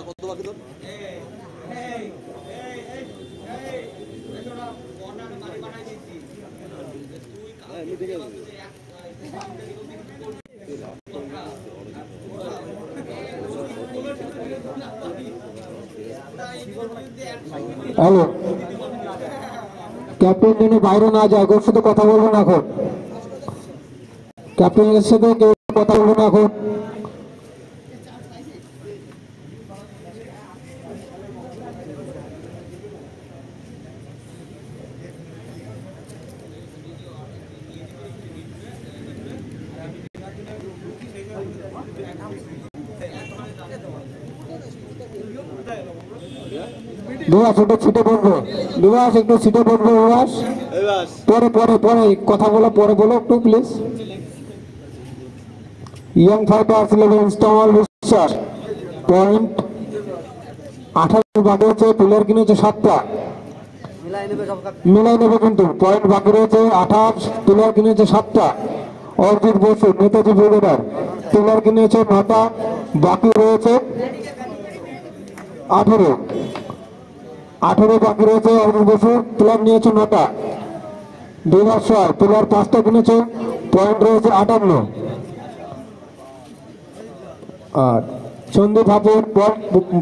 কত বাকি তোর? হ্যালো, ক্যাপ্টেন যেন বাইরে না যায়, ওর সাথে কথা বলবো না এখন, ক্যাপ্টেনের সাথে কেউ কথা বলবো না এখন। বিভাস একটু সিটে বলবো, বিভাস একটু সিটে বলবো, বিভাস পরে কথা বলো, পরে বলো একটু প্লিজ। ইয়ং ফাইটার্স 11 তমাল বিশ্বাস, পয়েন্ট 18 বাকি রয়েছে, প্লেয়ার কিনেছে 7টা, মিলাই নেবে কিন্তু, পয়েন্ট বাকি রয়েছে 28, প্লেয়ার কিনেছে 7টা। অরিজিৎ বসু নেতাজি ব্রিগেডার, প্লেয়ার কিনেছে 9টা, বাকি রয়েছে 18 বাকি রয়েছে। অরিজিৎ বসু প্লেয়ার নিয়েছে 9টা, বিভাস রায় প্লেয়ার 5টা কিনেছে, পয়েন্ট রয়েছে 58। আর সন্দীপ হাপুর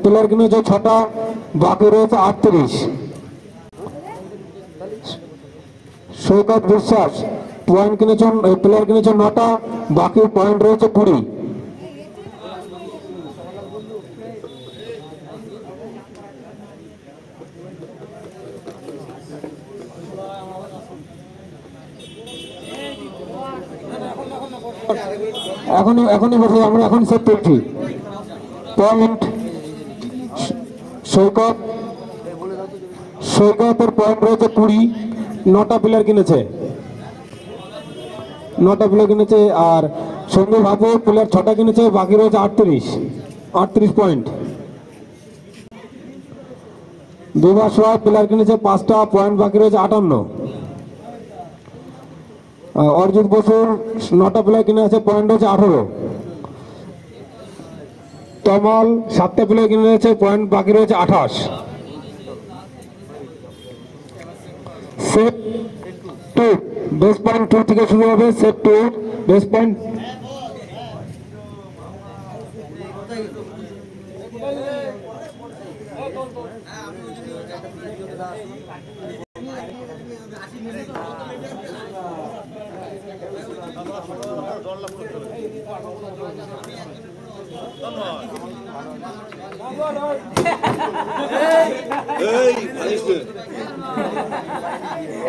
প্লেয়ার কিনেছে 6টা, বাকি রয়েছে 38। সৈকত বিশ্বাস পয়েন্ট কিনেছেন, প্লেয়ার কিনেছেন 9টা, বাকি পয়েন্ট রয়েছে 20। এখনই বসে আমরা এখন সেট করছি। পয়েন্ট সৈকতের পয়েন্ট রয়েছে 20, 9টা প্লেয়ার কিনেছে, আর সন্দীপ হাপুর প্লেয়ার 6টা কিনেছে, বাকি রয়েছে 38 পয়েন্ট। বিভাস রায় প্লেয়ার কিনেছে 5টা, পয়েন্ট বাকি রয়েছে 58। অরিজিৎ বসুর 9টা প্লেয়ার কিনে আছে, পয়েন্ট হচ্ছে 18। তমাল 7টা প্লেয়ার কিনে আছে, পয়েন্ট বাকি রয়েছে 28। সেট 2 বেস পয়েন্ট 2 থেকে শুরু হবে সেট 2 বেস পয়েন্ট এই আনিস রে।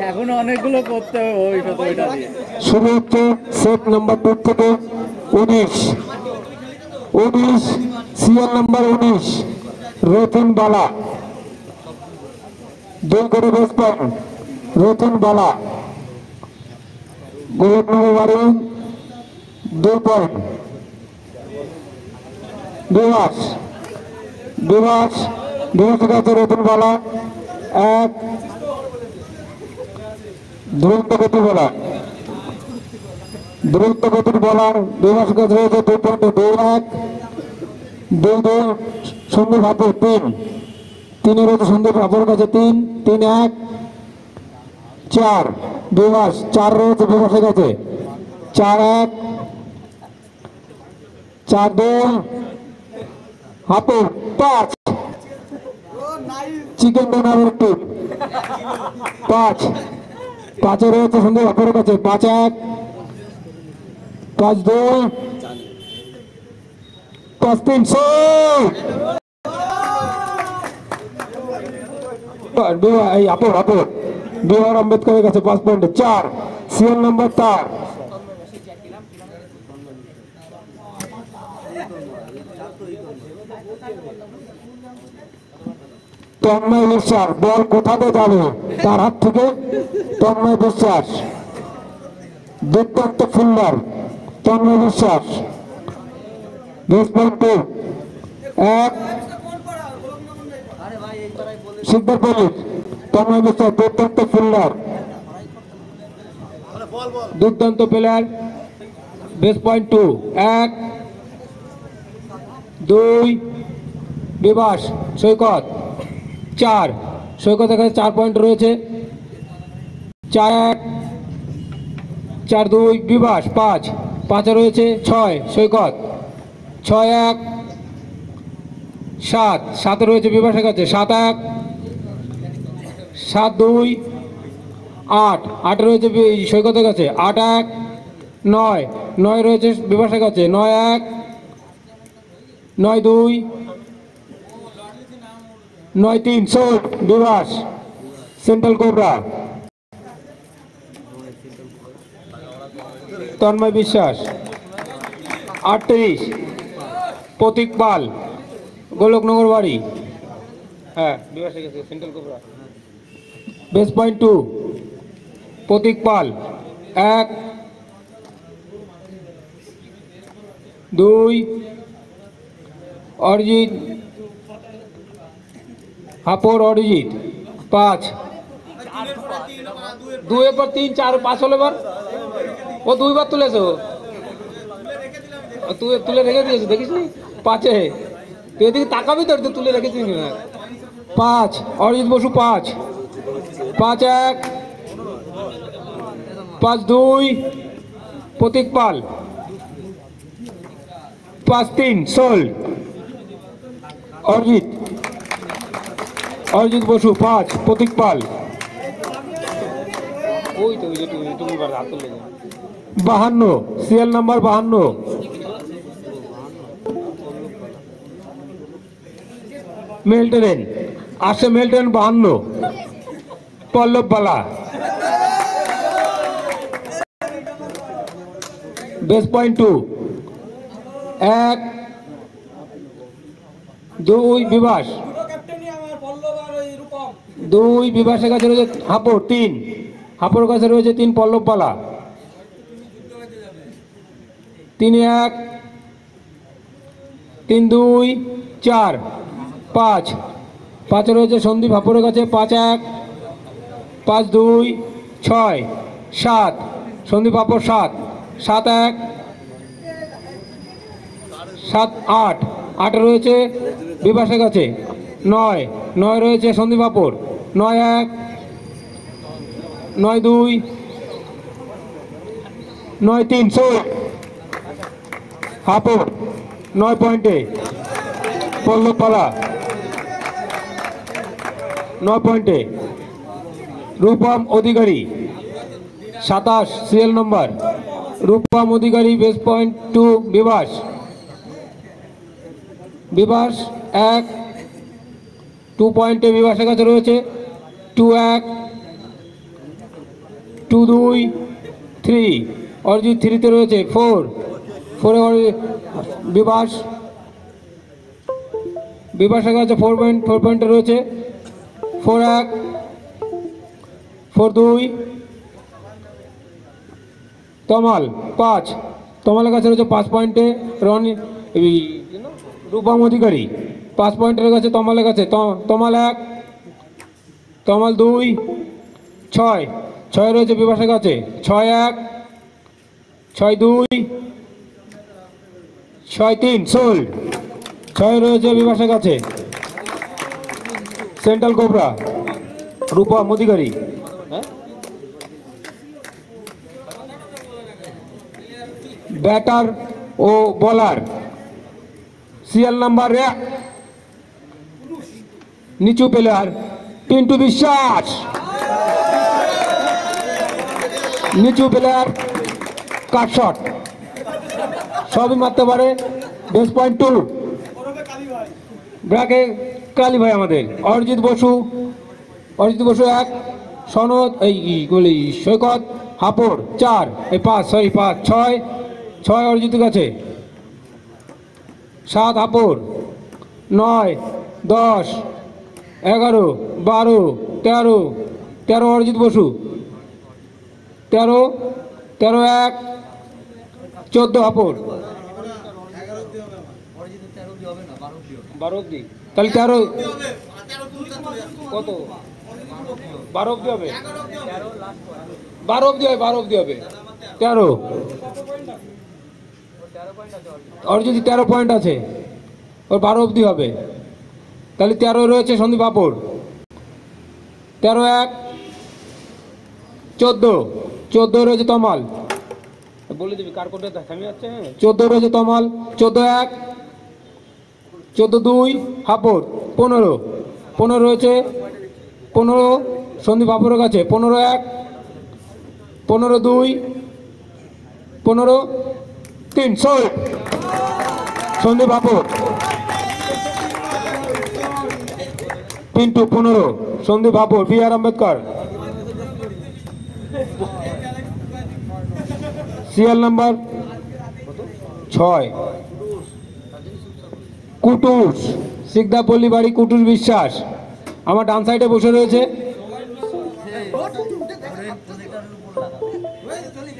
এখন অনেকগুলো করতে হবে ভবিষ্যতে ওইটা দিয়ে। শুরু হচ্ছে সেট নাম্বার 2 থেকে 19 সিএল নাম্বার 19 রতন বালা 2 করে বেস পয়েন্ট রতন বালা গোলকনগর বাড়ি 2 পয়েন্ট বিভাসের কাছে রতন বালা 1 দুরন্ত গতির বলার বিভাসের কাছে রয়েছে 2 পয়েন্ট 2-1 2-2 সন্দীপ হাপুর 3 রয়েছে সন্দীপ হাপুর কাছে 3-1 4 বিভাস 4 রয়েছে বিভাসের কাছে 4-1 4-2 হাপুর 5 চিকেন ডিনারের টিম 5 রয়েছে সন্দীপ হাপুর কাছে 5-1 5-2 5-3 এই আপুর বিহার আম্বেদকরের কাছে 5 পয়েন্ট 4 সিএল নাম্বার 4 তন্ময় বিশ্বাস বল কোথাতে যাবে তার হাত থেকে তন্ময় বিশ্বাস দুর্দান্ত ফিল্ডার তন্ময় বিশ্বাস বেস পয়েন্ট 1 সিদ্ধার্থ পল্লী তন্ময় বিশ্বাস দুর্দান্ত ফিল্ডার দুর্দান্ত প্লেয়ার বেস পয়েন্ট 1 2 বিভাস সৈকত 4 সৈকতের কাছে 4 পয়েন্ট রয়েছে 4-1 4-2 বিভাস 5 রয়েছে 6 সৈকত 6-1 7 রয়েছে বিভাসের কাছে 7-1 7-2 8 রয়েছে সৈকতের কাছে 8-1 9 রয়েছে বিভাসের কাছে 9-1 9-2 9-3 sold Bibhas central cobra Tanmoy Biswas 38 Pratik Pal Golaknagar বাড়ি হ্যাঁ বিভাসের কাছে central cobra base point 2 Pratik Pal 1 2 Arijit Hapur Arijit 5 2 এর পর 3 4 5 হলো এবার ও 2 বার তুলেছে তুই তুলে রেখে দিয়েছিস দেখিস নি 5 তুই এদিকে তাকাবি তো তুলে রেখেছিস না 5 অরিজিৎ বসু 5 5-1 5-2 প্রতীক পাল 5-3 সোল অরিজিৎ বসু 5 প্রতীক পাল ওই তো তুমি হাত তুলে 52 সিএল নাম্বার 52 মেলটেন আসে মেলটেন 52 পল্লব বালা বেস পয়েন্ট 2 1 2 বিভাস 2 বিভাসের কাছে রয়েছে হাপুর 3 হাপুর কাছে রয়েছে 3 পল্লব বালা 3-1 3-2 4 5 রয়েছে সন্দীপ হাপুরের কাছে 5-1 5-2 6 7 সন্দীপ হাপুর 7-1 7-8 রয়েছে বিভাসের কাছে 9 রয়েছে সন্দীপ হাপুর 9-1 9-2, 9-3 সোল্ড। হাপুর 9 পয়েন্টে, পল্লবপাড়া 9 পয়েন্টে, Rupam Adhikari 27 serial number, Rupam Adhikari base point two Bibhas, Bibhas 2 পয়েন্টে বিভাসের কাছে রয়েছে, 2-1, 2-2, 3 অরিজিৎ 3-তে রয়েছে, 4 বিভাস, বিভাসের কাছে 4 পয়েন্টে রয়েছে, 4-1, 4-2, তমাল 5, তমালের কাছে রয়েছে 5 পয়েন্টে, রূপম অধিকারী 5 পয়েন্টের কাছে তমালের কাছে, তমাল 1, তমাল 2, 6 রয়েছে বিভাসের কাছে, 6-1, 6-2, 6-3 সোল্ড। 6 রয়েছে বিভাসের কাছে, সেন্ট্রাল কোবরা রূপম অধিকারী। ব্যাটার ও বলার সিরিয়াল নাম্বার 1, নিচু প্লেয়ার পিন্টু বিশ্বাস, নিচু প্লেয়ার কাট শট সবই মারতে পারে, বেস পয়েন্ট 2 ব্রাকে কালী ভাই আমাদের। অরিজিৎ বসু 1, সনদ সৈকত হাপুর 4, 6 অরিজিতের কাছে, 7 হাপুর, 9, 10, 11, 12, 13 অরিজিৎ বসু, 13-1, 14 হাপুর, 12 অব্দি, তাহলে 13 কত 12 অব্দি হবে, 12 অব্দি হবে 13 অরিজিৎ 13 পয়েন্ট আছে, ওর 12 অব্দি হবে, তাহলে 13 রয়েছে সন্দীপ হাপুর, 13-1, 14 রয়েছে তমাল, বলে দিবি কার কোটে থেমে যাচ্ছে, 14 রয়েছে তমাল, 14-1, 14-2 হাপুর, 15 রয়েছে, 15 সন্দীপ হাপুরের কাছে, 15-1, 15-2, 15-3 sold. Sandip Hapur Pintu 15, Sandip Hapur B R. Ambedkar. Serial number 6, Kutus Sikdapalli বাড়ি, কুটুস বিশ্বাস আমার ডান সাইডে বসে রয়েছে,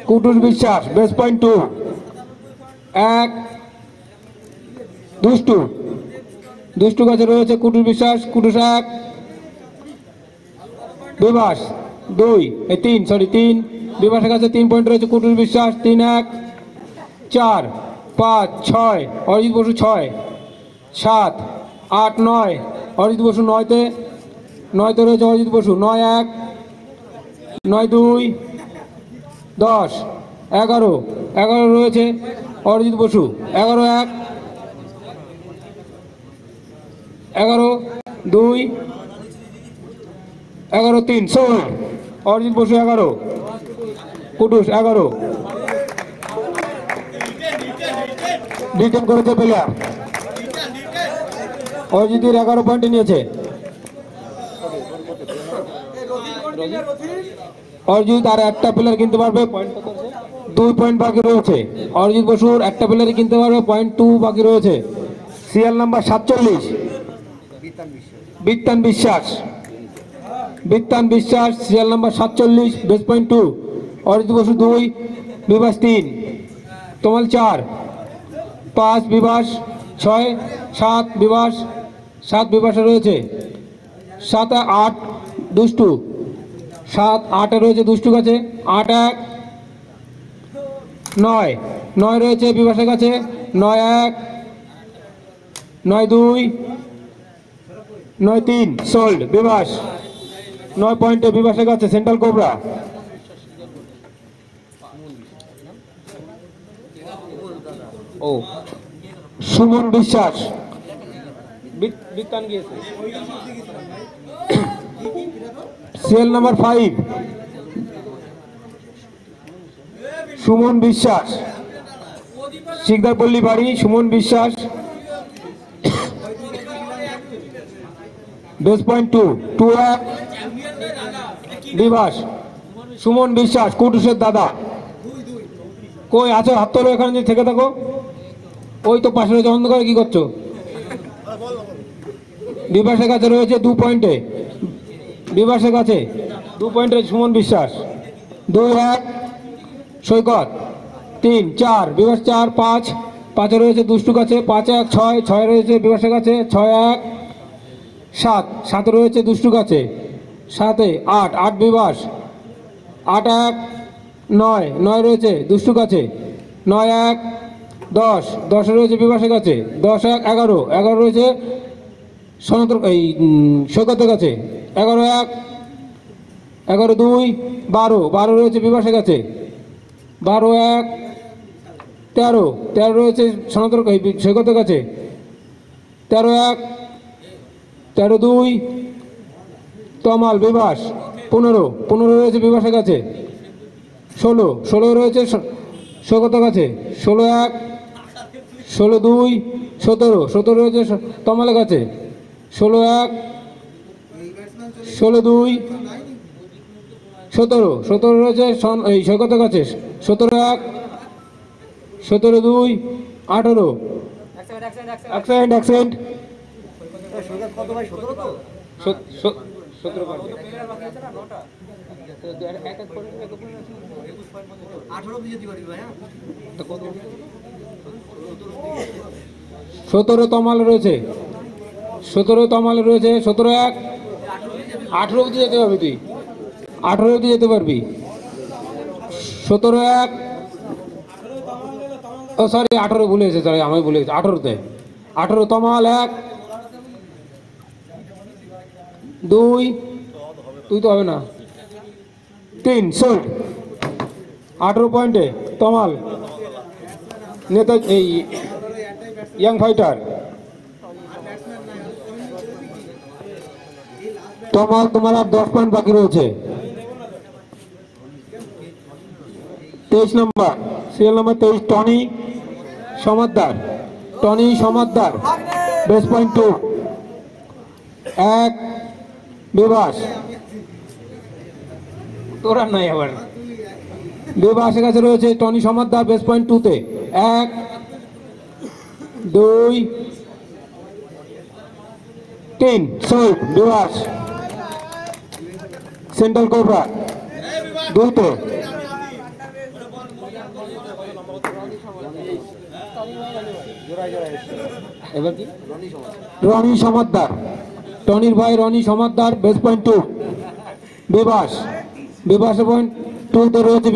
কুটুস বিশ্বাস বেস পয়েন্ট 2, 1 দুষ্টু কাছে রয়েছে কুটুস বিশ্বাস, কুটুস 1, বিভাস 3 বিভাসের কাছে 3 পয়েন্ট রয়েছে, কুটুস বিশ্বাস 3-1, 4, 5, 6 অরিজিৎ বসু 6, 7, 8, 9 অরিজিৎ বসু 9তে রয়েছে অরিজিৎ বসু, 9-1, 9-2, 10, 11 রয়েছে অরিজিৎ বসু, 11-1, 11-2, 11-3 সোল্ড। অরিজিৎ বসু 11, কুটুস 11, ডিটেন করেছে প্লেয়ার, অরিজিতের 11 পয়েন্টে নিয়েছে, অরিজিৎ আর একটা প্লেয়ার কিনতে পারবে, 2 পয়েন্ট বাকি রয়েছে, অরিজিৎ বসুর একটা প্লেয়ারই কিনতে পারবে, 0.2 বাকি রয়েছে। Serial number 47, Bittan Biswas serial number 47 base point 2, Arijit Basu 2, Bibhas 3, Tamal 4, 5 Bibhas, 6, 7 বিভাসে রয়েছে, 7-8 দুষ্টু, 7-8 রয়েছে দুষ্টু কাছে, 8-1, 9 রয়েছে বিভাসের কাছে, 9-1, 9-2, 9-3 সোল্ড। বিভাস 9 পয়েন্টে বিভাসের কাছে, সেন্ট্রাল কোবরা। ও সুমন বিশ্বাস বিত্তান গিয়েছে সিএল নাম্বার 5 সুমন বিশ্বাস শিকদারপল্লী বাড়ি সুমন বিশ্বাস বেস পয়েন্ট 2 বিভাস সুমন বিশ্বাস কুটুসের দাদা কই আছো হাত তোলো এখানে যে থেকে থাকো ওই তো পাশে রয়েছে অন্ধকারে কি করছো বিভাসের কাছে রয়েছে 2 পয়েন্টে বিভাসের কাছে 2 পয়েন্টে সুমন বিশ্বাস 2-1 সৈকত 3-4 বিভাস 4-5 5 রয়েছে দুষ্টু কাছে 5-1 6 রয়েছে বিভাসের কাছে 6-1 7 রয়েছে দুষ্টু কাছে 7-8 বিভাস 8-1 9 রয়েছে দুষ্টু কাছে 9-1 10 রয়েছে বিভাসের কাছে 10-1 11 রয়েছে সনাতন এই সৈকতের কাছে 11-1 11-2 12 রয়েছে বিভাসের কাছে 12-1 13 রয়েছে সনাতন সৈকতের কাছে 13-1 13-2 তমাল বিভাস 15 রয়েছে বিভাসের কাছে 16 রয়েছে সৈকতের কাছে 16-1 16-2 17 রয়েছে তমালের কাছে 16-1 16-2 17 রয়েছে এই সৈকতের কাছে 17-1 17-2 18 অ্যাক্সেন্ট কত ভাই 17 তো 17 18 দিয়ে দিতে পারবি ভাই হ্যাঁ 17 তমাল রয়েছে 17-1 18 অবধি যেতে পারবি তুই 18 অবধি যেতে পারবি 17-1 ও সরি 18 ভুলে গেছে সরি আমি ভুলে গেছি 18তে 18 তমাল 1 2 তুই তো হবে না 3 সোল্ড 18 পয়েন্টে তমাল নেতা এই ইয়াং ফাইটার তমাল তোমার আর 10 পয়েন্ট বাকি রয়েছে 23 number serial number 23 Tony Samaddar base point 2 1 Bibhas তোরা নাই আবার বিভাসের কাছে রয়েছে টনি সমাদ্দার বেস পয়েন্ট 2 তে 1 2 3 সোল্ড বিভাস সেন্ট্রাল কোবরা 2 তে এবার কি রনি সমাদ্দার টনির ভাই Roni Samaddar base point 2 Bibhas point 2 তে রয়েছে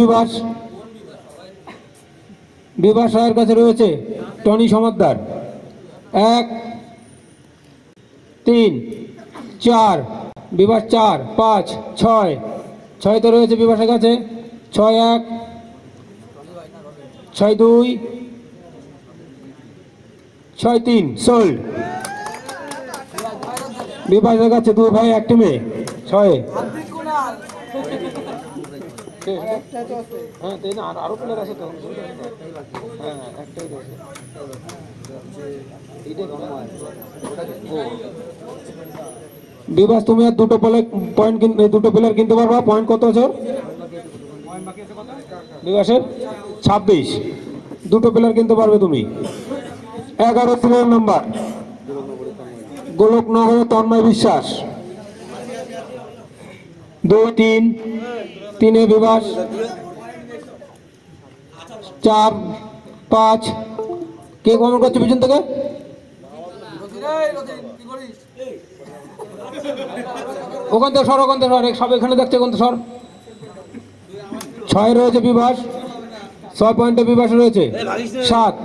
বিভাস রায়ের কাছে রয়েছে টনি সমাদ্দার 1 3 4 বিভাস 4 5 6 তে রয়েছে বিভাসের কাছে 6-1 6-2 6-3 সোল্ড বিভাসের কাছে 2 ভাই এক টিমে 6 হ্যাঁ তাই না আরো প্লেয়ার আছে তো হ্যাঁ একটাই রয়েছে বিভাস তুমি আর দুটো প্লেয়ার কিনতে পারবা পয়েন্ট কত আছে বিভাসের 26 দুটো প্লেয়ার কিনতে পারবে তুমি 11 সিরিয়াল নাম্বার গোলকনগরে তন্ময় বিশ্বাস 2-3 3 বিভাস 4-5 কে কমেন্ট করছে পিছন থেকে ওখান থেকে সর সব এখানে দেখছে ওখান থেকে সর 6 রয়েছে বিভাস 6 পয়েন্টে বিভাস রয়েছে 7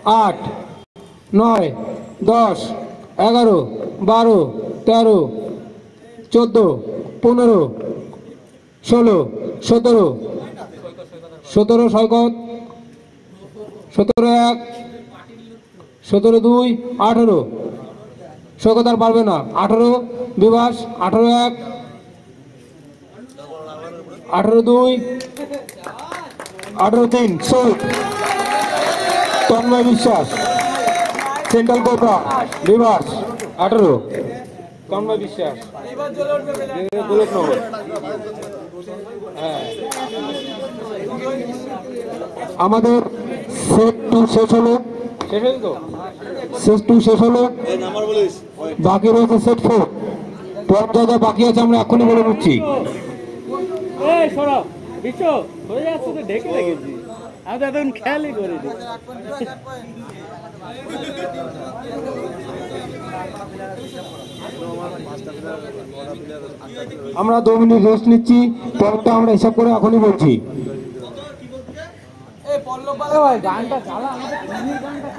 8 9 10 11 12 13 14 15 16 17 সৈকত 17-1 17-2 18 সৈকত আর পারবে না 18 বিভাস 18-1 18-2 18-3 সৈকত তন্ময় বিশ্বাস সেন্ট্রাল কোবরা বিভাস 18 তন্ময় বিশ্বাস গোলকনগর। হ্যাঁ আমাদের সেট 2 শেষ হলো সেট 2 শেষ হলো এই নাম্বার বলিস বাকি রয়েছে সেট 4 পয়েন্ট যা বাকি আছে আমরা এখনই বলে দিচ্ছি। এই সরব বিশ্ব হয়ে যাচ্ছে তো ঢেকে রেখেছি আমি তো এতক্ষণ খেয়ালই করিনি আমরা 2 মিনিট রেস্ট নিচ্ছি পয়েন্টটা আমরা হিসাব করে এখনই বলছি। গানটা চালা আমাদের গানটা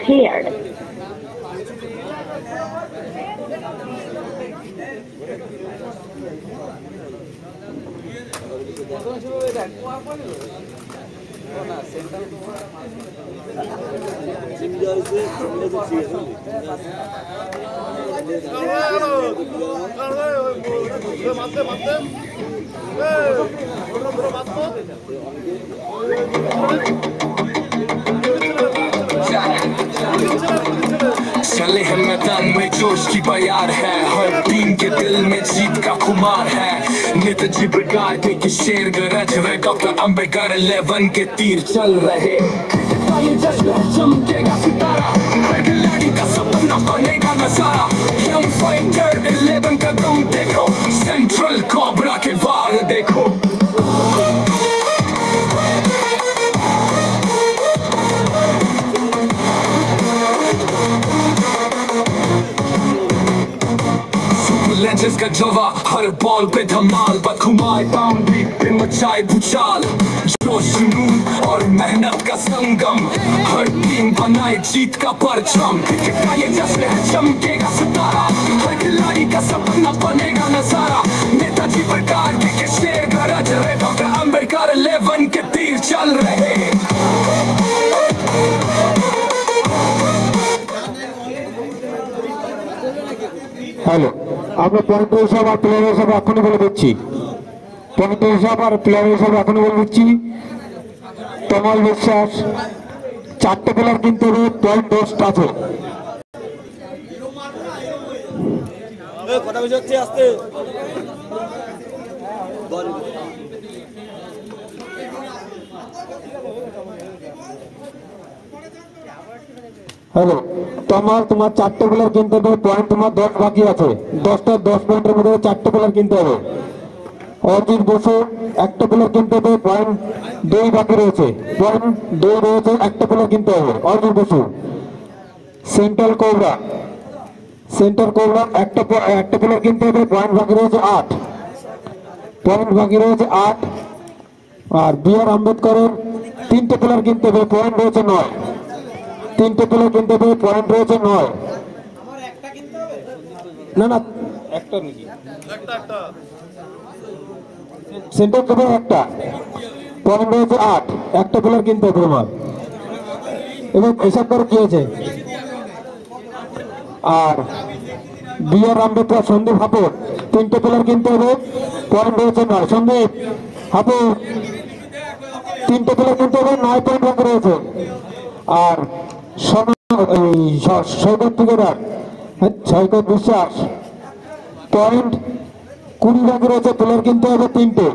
Cleared. चले हैं मैदान में जोश की बयार है हर टीम के दिल में जीत का खुमार है नेताजी ब्रिगेड के शेर गरज रहे डॉक्टर अंबेडकर 11 के तीर चल रहे ये जश्न चमकेगा सितारा खिलाड़ी का सपना बनेगा नजारा यंग फाइटर 11 का दम देखो सेंट्रल कोबरा के वार देखो लेजेंड्स का जवा हर बॉल पे धमाल बदखुमार बाउंड्री पे मचाए भूचाल जोश जुनून और मेहनत का संगम हर टीम बनाए जीत का परचम क्रिकेट का ये जश्न है चमकेगा सितारा हर खिलाड़ी का सपना बनेगा नजारा नेताजी ब्रिगेड के शेर गरज रहे डॉक्टर अंबेडकर 11 के तीर चल रहे হ্যালো আমরা পয়েন্ট হিসাব আর প্লেয়ার হিসাব এখনই বলে দিচ্ছি পয়েন্ট হিসাব আর প্লেয়ার হিসাব এখনই বলে দিচ্ছি। তমাল বিশ্বাস 4টে প্লেয়ার কিনতে হবে পয়েন্ট 10 আছে। কথা বেশি হচ্ছে আসতে হ্যালো তোমার 4টে প্লেয়ার কিনতে হবে পয়েন্ট তোমার 10 বাকি আছে 10 পয়েন্টের মধ্যে 4টে প্লেয়ার কিনতে হবে। অজিত বসু 1টা প্লেয়ার কিনতে হবে পয়েন্ট 2 বাকি রয়েছে পয়েন্ট 2 রয়েছে 1টা প্লেয়ার কিনতে হবে অজিত বসু। সেন্ট্রাল কোবরা একটা প্লেয়ার কিনতে হবে পয়েন্ট বাকি রয়েছে 8 আর বিআর আম্বেদকরের 3টে প্লেয়ার কিনতে হবে পয়েন্ট রয়েছে 9 3টে প্লেয়ার কিনতে হবে পয়েন্ট রয়েছে 9 না একটা নাকি সেন্টার কোবরা একটা পয়েন্ট রয়েছে 8 একটা প্লেয়ার কিনতে হবে তোমার এবং হিসাব করে কি হয়েছে। আর বিআর আম্বেদকর সন্দীপ হাপুর 3টে প্লেয়ার কিনতে হবে পয়েন্ট রয়েছে 9 সন্দীপ হাপুর 3টে প্লেয়ার কিনতে হবে 9 পয়েন্ট বাকি রয়েছে। আর সৈকত বিশ্বাস পয়েন্ট 20 বাকি রয়েছে প্লেয়ার কিনতে হবে 3টে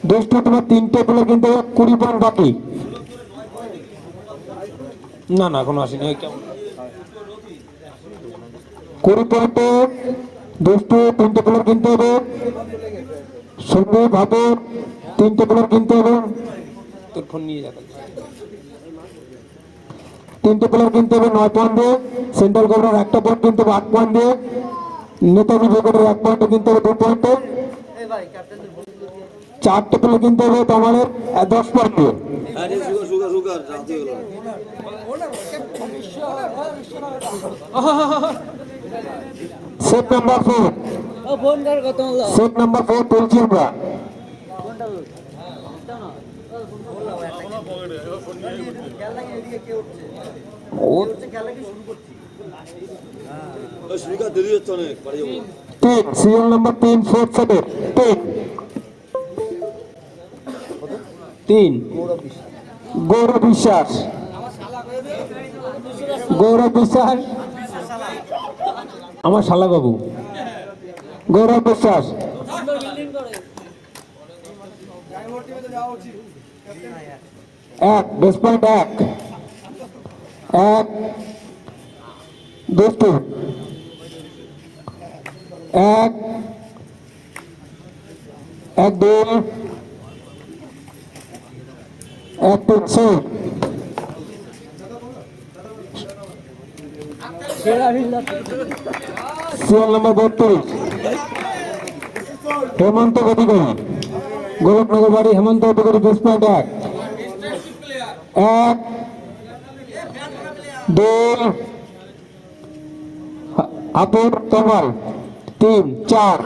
দুষ্টু তোমার 3টে প্লেয়ার কিনতে হবে 20 পয়েন্ট বাকি না কোনো আসেনি 20 পয়েন্টে দুষ্টু 3টে প্লেয়ার কিনতে হবে সন্দীপ হাপুর 3টে প্লেয়ার কিনতে হবে তোর ফোন নিয়ে যাবে 3টে প্লেয়ার কিনতে হবে 9 পয়েন্ট দিয়ে সেন্ট্রাল কোবরার 1টা পয়েন্ট কিনতে হবে 8 পয়েন্ট দিয়ে নেতাজি ব্রিগেডের 1 পয়েন্ট কিনতে হবে 2 পয়েন্টে 4টে তুলে কিনতে হবে তোমাদের 10 পয়েন্ট দিয়ে। আরে সুগার সুগার সুগার রাতে হলো সেট নাম্বার 4 সেট নাম্বার 4 তুলছি আমরা। ওই সুগার দেরি হচ্ছে অনেক বাড়ি যাবো 3 সিরিয়াল নাম্বার 3 4 7 3 গৌরব বিশ্বাস গৌরব বিশ্বাস আমার শালা বাবু গৌরব বিশ্বাস। এক বেস পয়েন্ট এক দুটো এক এক দুই এক তিন সিরিয়াল নাম্বার 32 হেমন্ত অধিকারী গোলকনগর বাড়ি হেমন্ত অধিকারী বেস পয়েন্ট এক দুই আপুর তমাল 3 4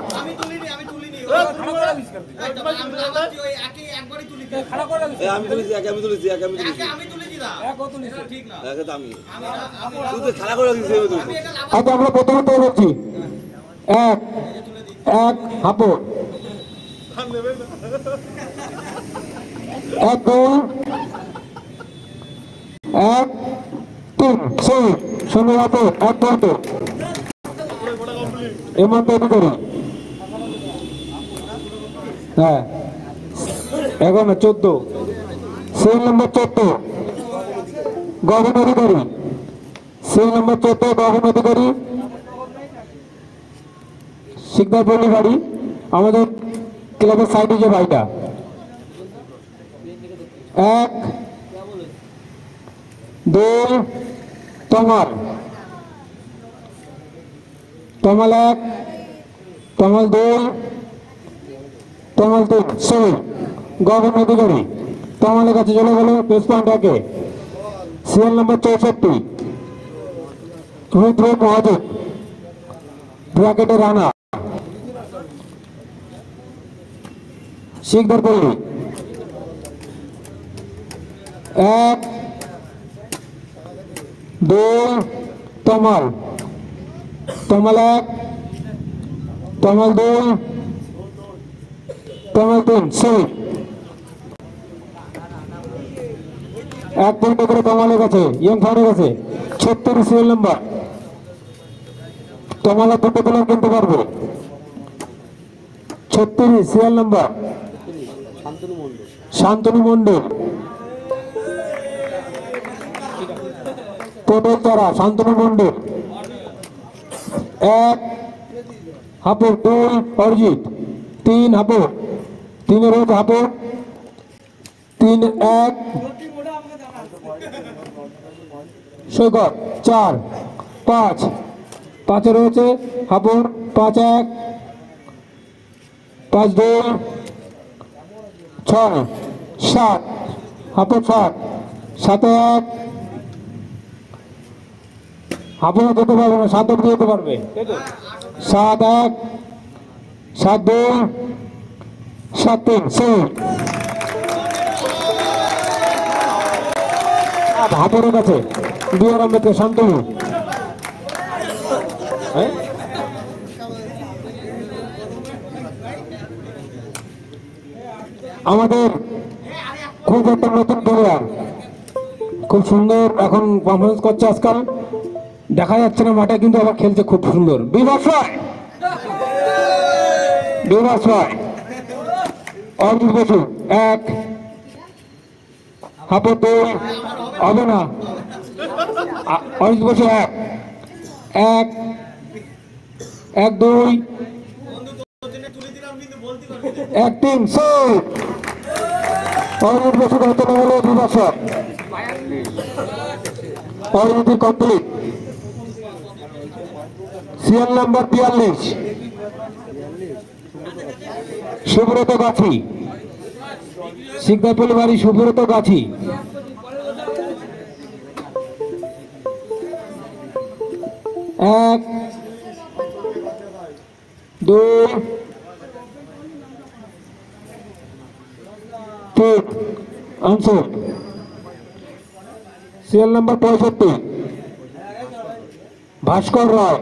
আমি তুলেছি একে আমি তুলেছি একে আমি তুলেছি একে তো আমি তুই খেলা করে দিয়েছিস আমি তুলেছি আচ্ছা আমরা প্রথমত বলছি এক এক হাপুর এক দুই এক তিন সেই শোনো হাপুর এক পয়েন্ট হেমন্ত অধিকারী। হ্যাঁ এখন 14 সিরিয়াল নাম্বার 14 গগন অধিকারী সিরিয়াল নাম্বার 14 গগন অধিকারী শিকদারপল্লী বাড়ি আমাদের ক্লাবের সাইডে যে বাড়িটা। এক দুই তমাল তমাল এক তমাল দুই তমাল 3 সেই গগন অধিকারী তমালের কাছে চলে গেল বেস পয়েন্ট একে। সিরিয়াল নাম্বার 64 রুদ্র মহাদেব ব্র্যাকেটে রানা শিকদারপল্লী এক দুই তমাল তমাল এক তমাল দুই তমাল 3 সেই এক পয়েন্ট করে তমালের কাছে ইয়ং ফাউন্ডের কাছে 36 সিরিয়াল নাম্বার তমালের দুটো প্লেয়ার কিনতে পারবে 36 সিরিয়াল নাম্বার শান্তনু মন্ডল পটল তারা শান্তনু মন্ডল এক হাপুর দুই অরিজিৎ 3 হাপুর 3 এর হচ্ছে হাপুর 3 1 সৈকত 4 5 5 এর হচ্ছে হাপুর 5 1 5 2 6 7 হাপুর 7 7 1 হাপুর যেতে পারবে না 7 অব্দি যেতে পারবে 7 1 7 2 7 3 সেই হাপুরের কাছে বিআর আম্বেদকর শান্তনু আমাদের খুব একটা নতুন প্লেয়ার খুব সুন্দর এখন পারফরমেন্স করছে আজকাল দেখা যাচ্ছে না মাঠে কিন্তু আবার খেলছে খুব সুন্দর বিভাস অর্জুন বসু এক হাপুর দুই হবে না অর্জুন বসু এক এক এক দুই এক তিন অর্জুন বসু হতে না হলো Bibhas Arjun complete serial number 42 Subrata গাছি শিকদারপল্লী বাড়ি সুব্রত গাছি। এক, দুই, তিন, আনসার। সিরিয়াল নাম্বার 65, ভাস্কর রায়।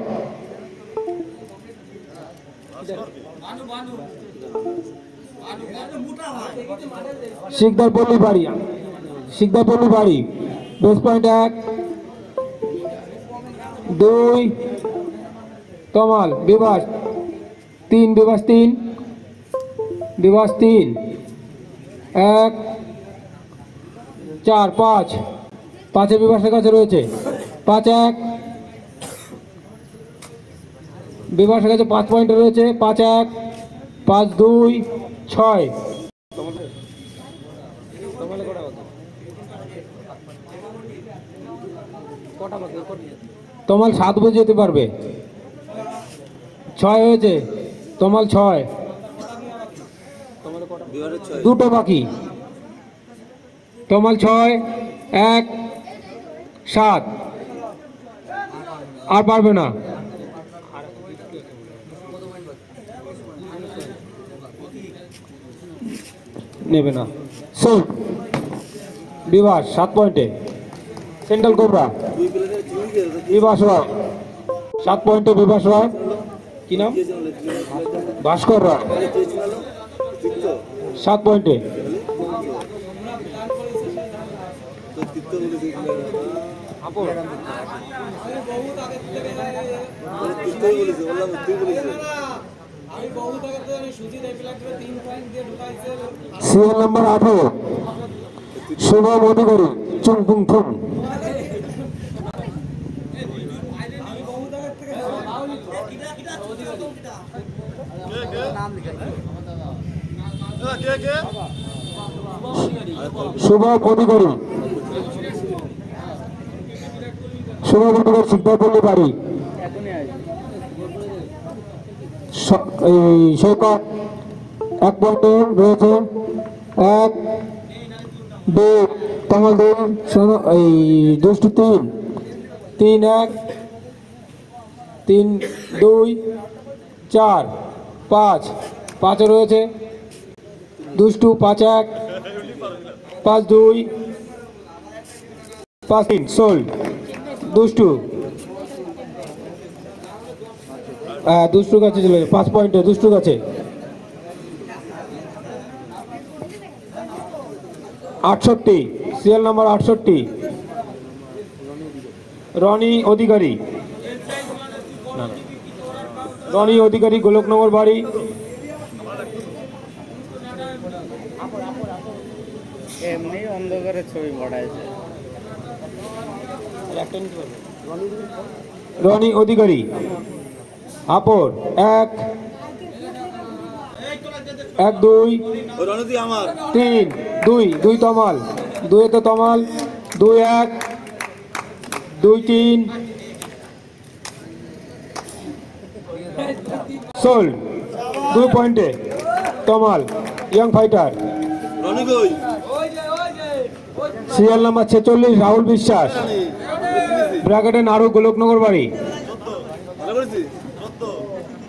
শিকদারপল্লী বাড়ি, শিকদারপল্লী বাড়ি, বেস পয়েন্ট 1, 2, তমাল বিবাস 3, বিবাস 3, বিবাস 3, 1, 4, 5, 5 বিবাসের কাছে রয়েছে। 5, 1, বিবাসের কাছে 5 পয়েন্টে রয়েছে। 5, 1, 5, 2, 6। তমাল 7 বুঝে যেতে পারবে। 6 হয়েছে, তমাল 6, দুটো বাকি। তমাল 6, 1, 7, আর পারবে না। নেবে না। সোল বিবাস 7 পয়েন্টে। সেন্ট্রাল কোবরা বিবাস রায় 7 পয়েন্টে। বিবাস রায়, কি নাম? ভাস্কর রায় 7 পয়েন্টে। সিরিয়াল নাম্বার 18, শুভম অধিকারী চুংপুং থুং। শুভম অধিকারী, শুভম অধিকারী শিকদারপল্লী বাড়ি। সৈকত 1 পয়েন্টে রয়েছে। 1, 2, তমাল 2, দুষ্টু 3, 3, 1, 3, 2, 4, 5, 5 রয়েছে। দুষ্টু 5, 1, 5, 2, 5, 3। সোল্ড দুষ্টু, দুষ্টুর কাছে চলে 5 পয়েন্টে। দুষ্টুর কাছে 68, সিরিয়াল নাম্বার 68, রনি অধিকারী। রনি অধিকারী গোলকনগর বাড়ি। এমনি অন্ধকারে ছবি পড়াইছে। রনি অধিকারী আপর 1, 1, 2, 3, 2 তমাল 2 তো তমাল 2, 1, 2, 3। সোল 2 পয়েন্টে Tamal young fighter. Serial number 46, Rahul Biswas ব্র্যাকেটে নাড়ু গোলকনগর বাড়ি।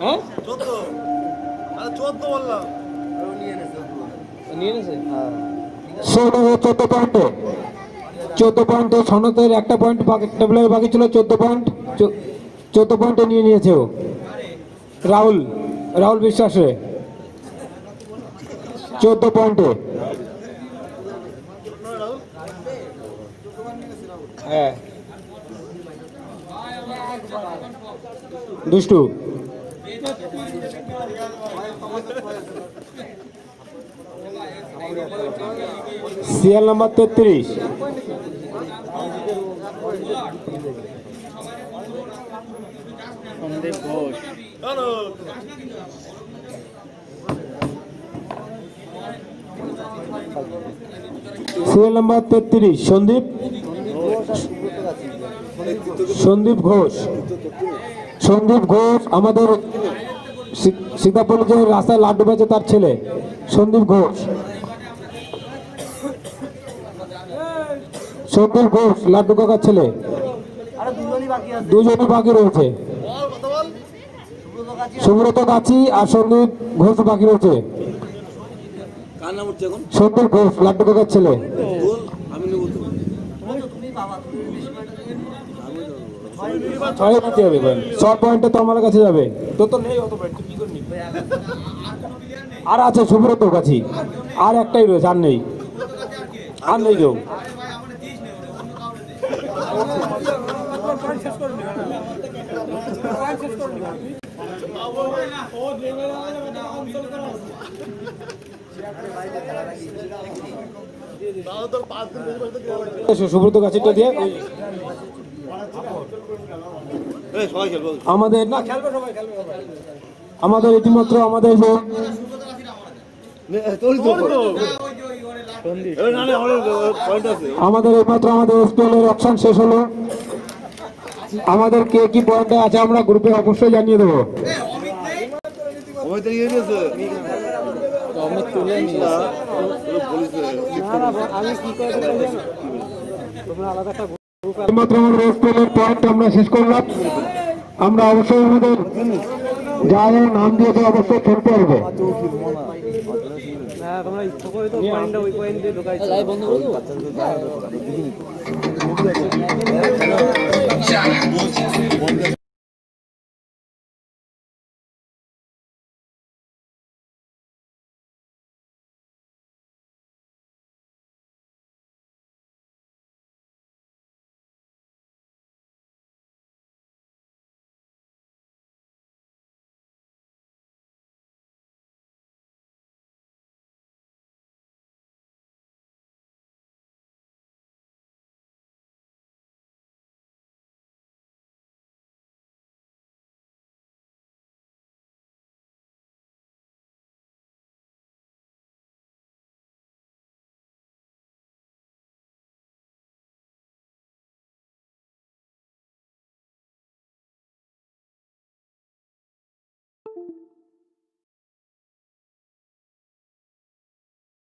হ্যাঁ 14 পয়েন্টে। 14 পয়েন্টে সনতের 1 পয়েন্ট টেবিলের বাকি ছিল। 14 পয়েন্ট, 14 পয়েন্টে নিয়ে নিয়েছে ও। রাহুল বিশ্বাসে 14 পয়েন্টে। হ্যাঁ দুষ্টু serial number 33, Sandip Ghosh. Serial number 33, Sandip Ghosh. Sandip Ghosh আমাদের সীতাপুর যে রাস্তায় লাড্ডু বেচে তার ছেলে সন্দীপ ঘোষ। সন্দীপ ঘোষ লাড্ডু কাকার ছেলে, আরে দুজনই বাকি আছে। দুজনই বাকি রয়েছে। সুব্রত গাছি আর সন্দীপ ঘোষ বাকি রয়েছে। কার নাম উঠছে এখন? সন্দীপ ঘোষ লাড্ডু কাকার ছেলে। বল, আমি নেবো তো। তুমি বাবা, তুমি বেশি পয়েন্টে দেবে। ছয় নিতে হবে ভাই, 6 পয়েন্টে তো আমার কাছে যাবে। তো তো নেই অত পয়েন্ট, কি করে নিবি? আর আছে সুব্রত গাছি, আর একটাই রয়েছে, আর নেই, আর নেই কেউ। সুব্রত গাছিটা দিয়ে এই, সবাই খেলবো। আমাদের না আমাদের ইতিমাত্র আমাদের যে তোরই তো। এই, না, না, আমাদের point আছে। আমাদের এইমাত্র আমাদের স্কুলের অপশন শেষ হলো। আমাদের কে কি পয়েন্টে আছে আমরা গ্রুপে অবশ্যই জানিয়ে দেবো। ওই তো ইয়ে নিয়েছে। অমিত তুলে নিয়ে না, ওরা বলেছে। এইমাত্র আমাদের স্কুলের পয়েন্ট আমরা শেষ করলাম। আমরা অবশ্যই আমাদের যা যা নাম দিয়েছে অবশ্যই খেলতে হবে। তোমরা ইচ্ছা করে তো পয়েন্টটা ওই পয়েন্ট দিয়ে ঢোকাইছো। Jack.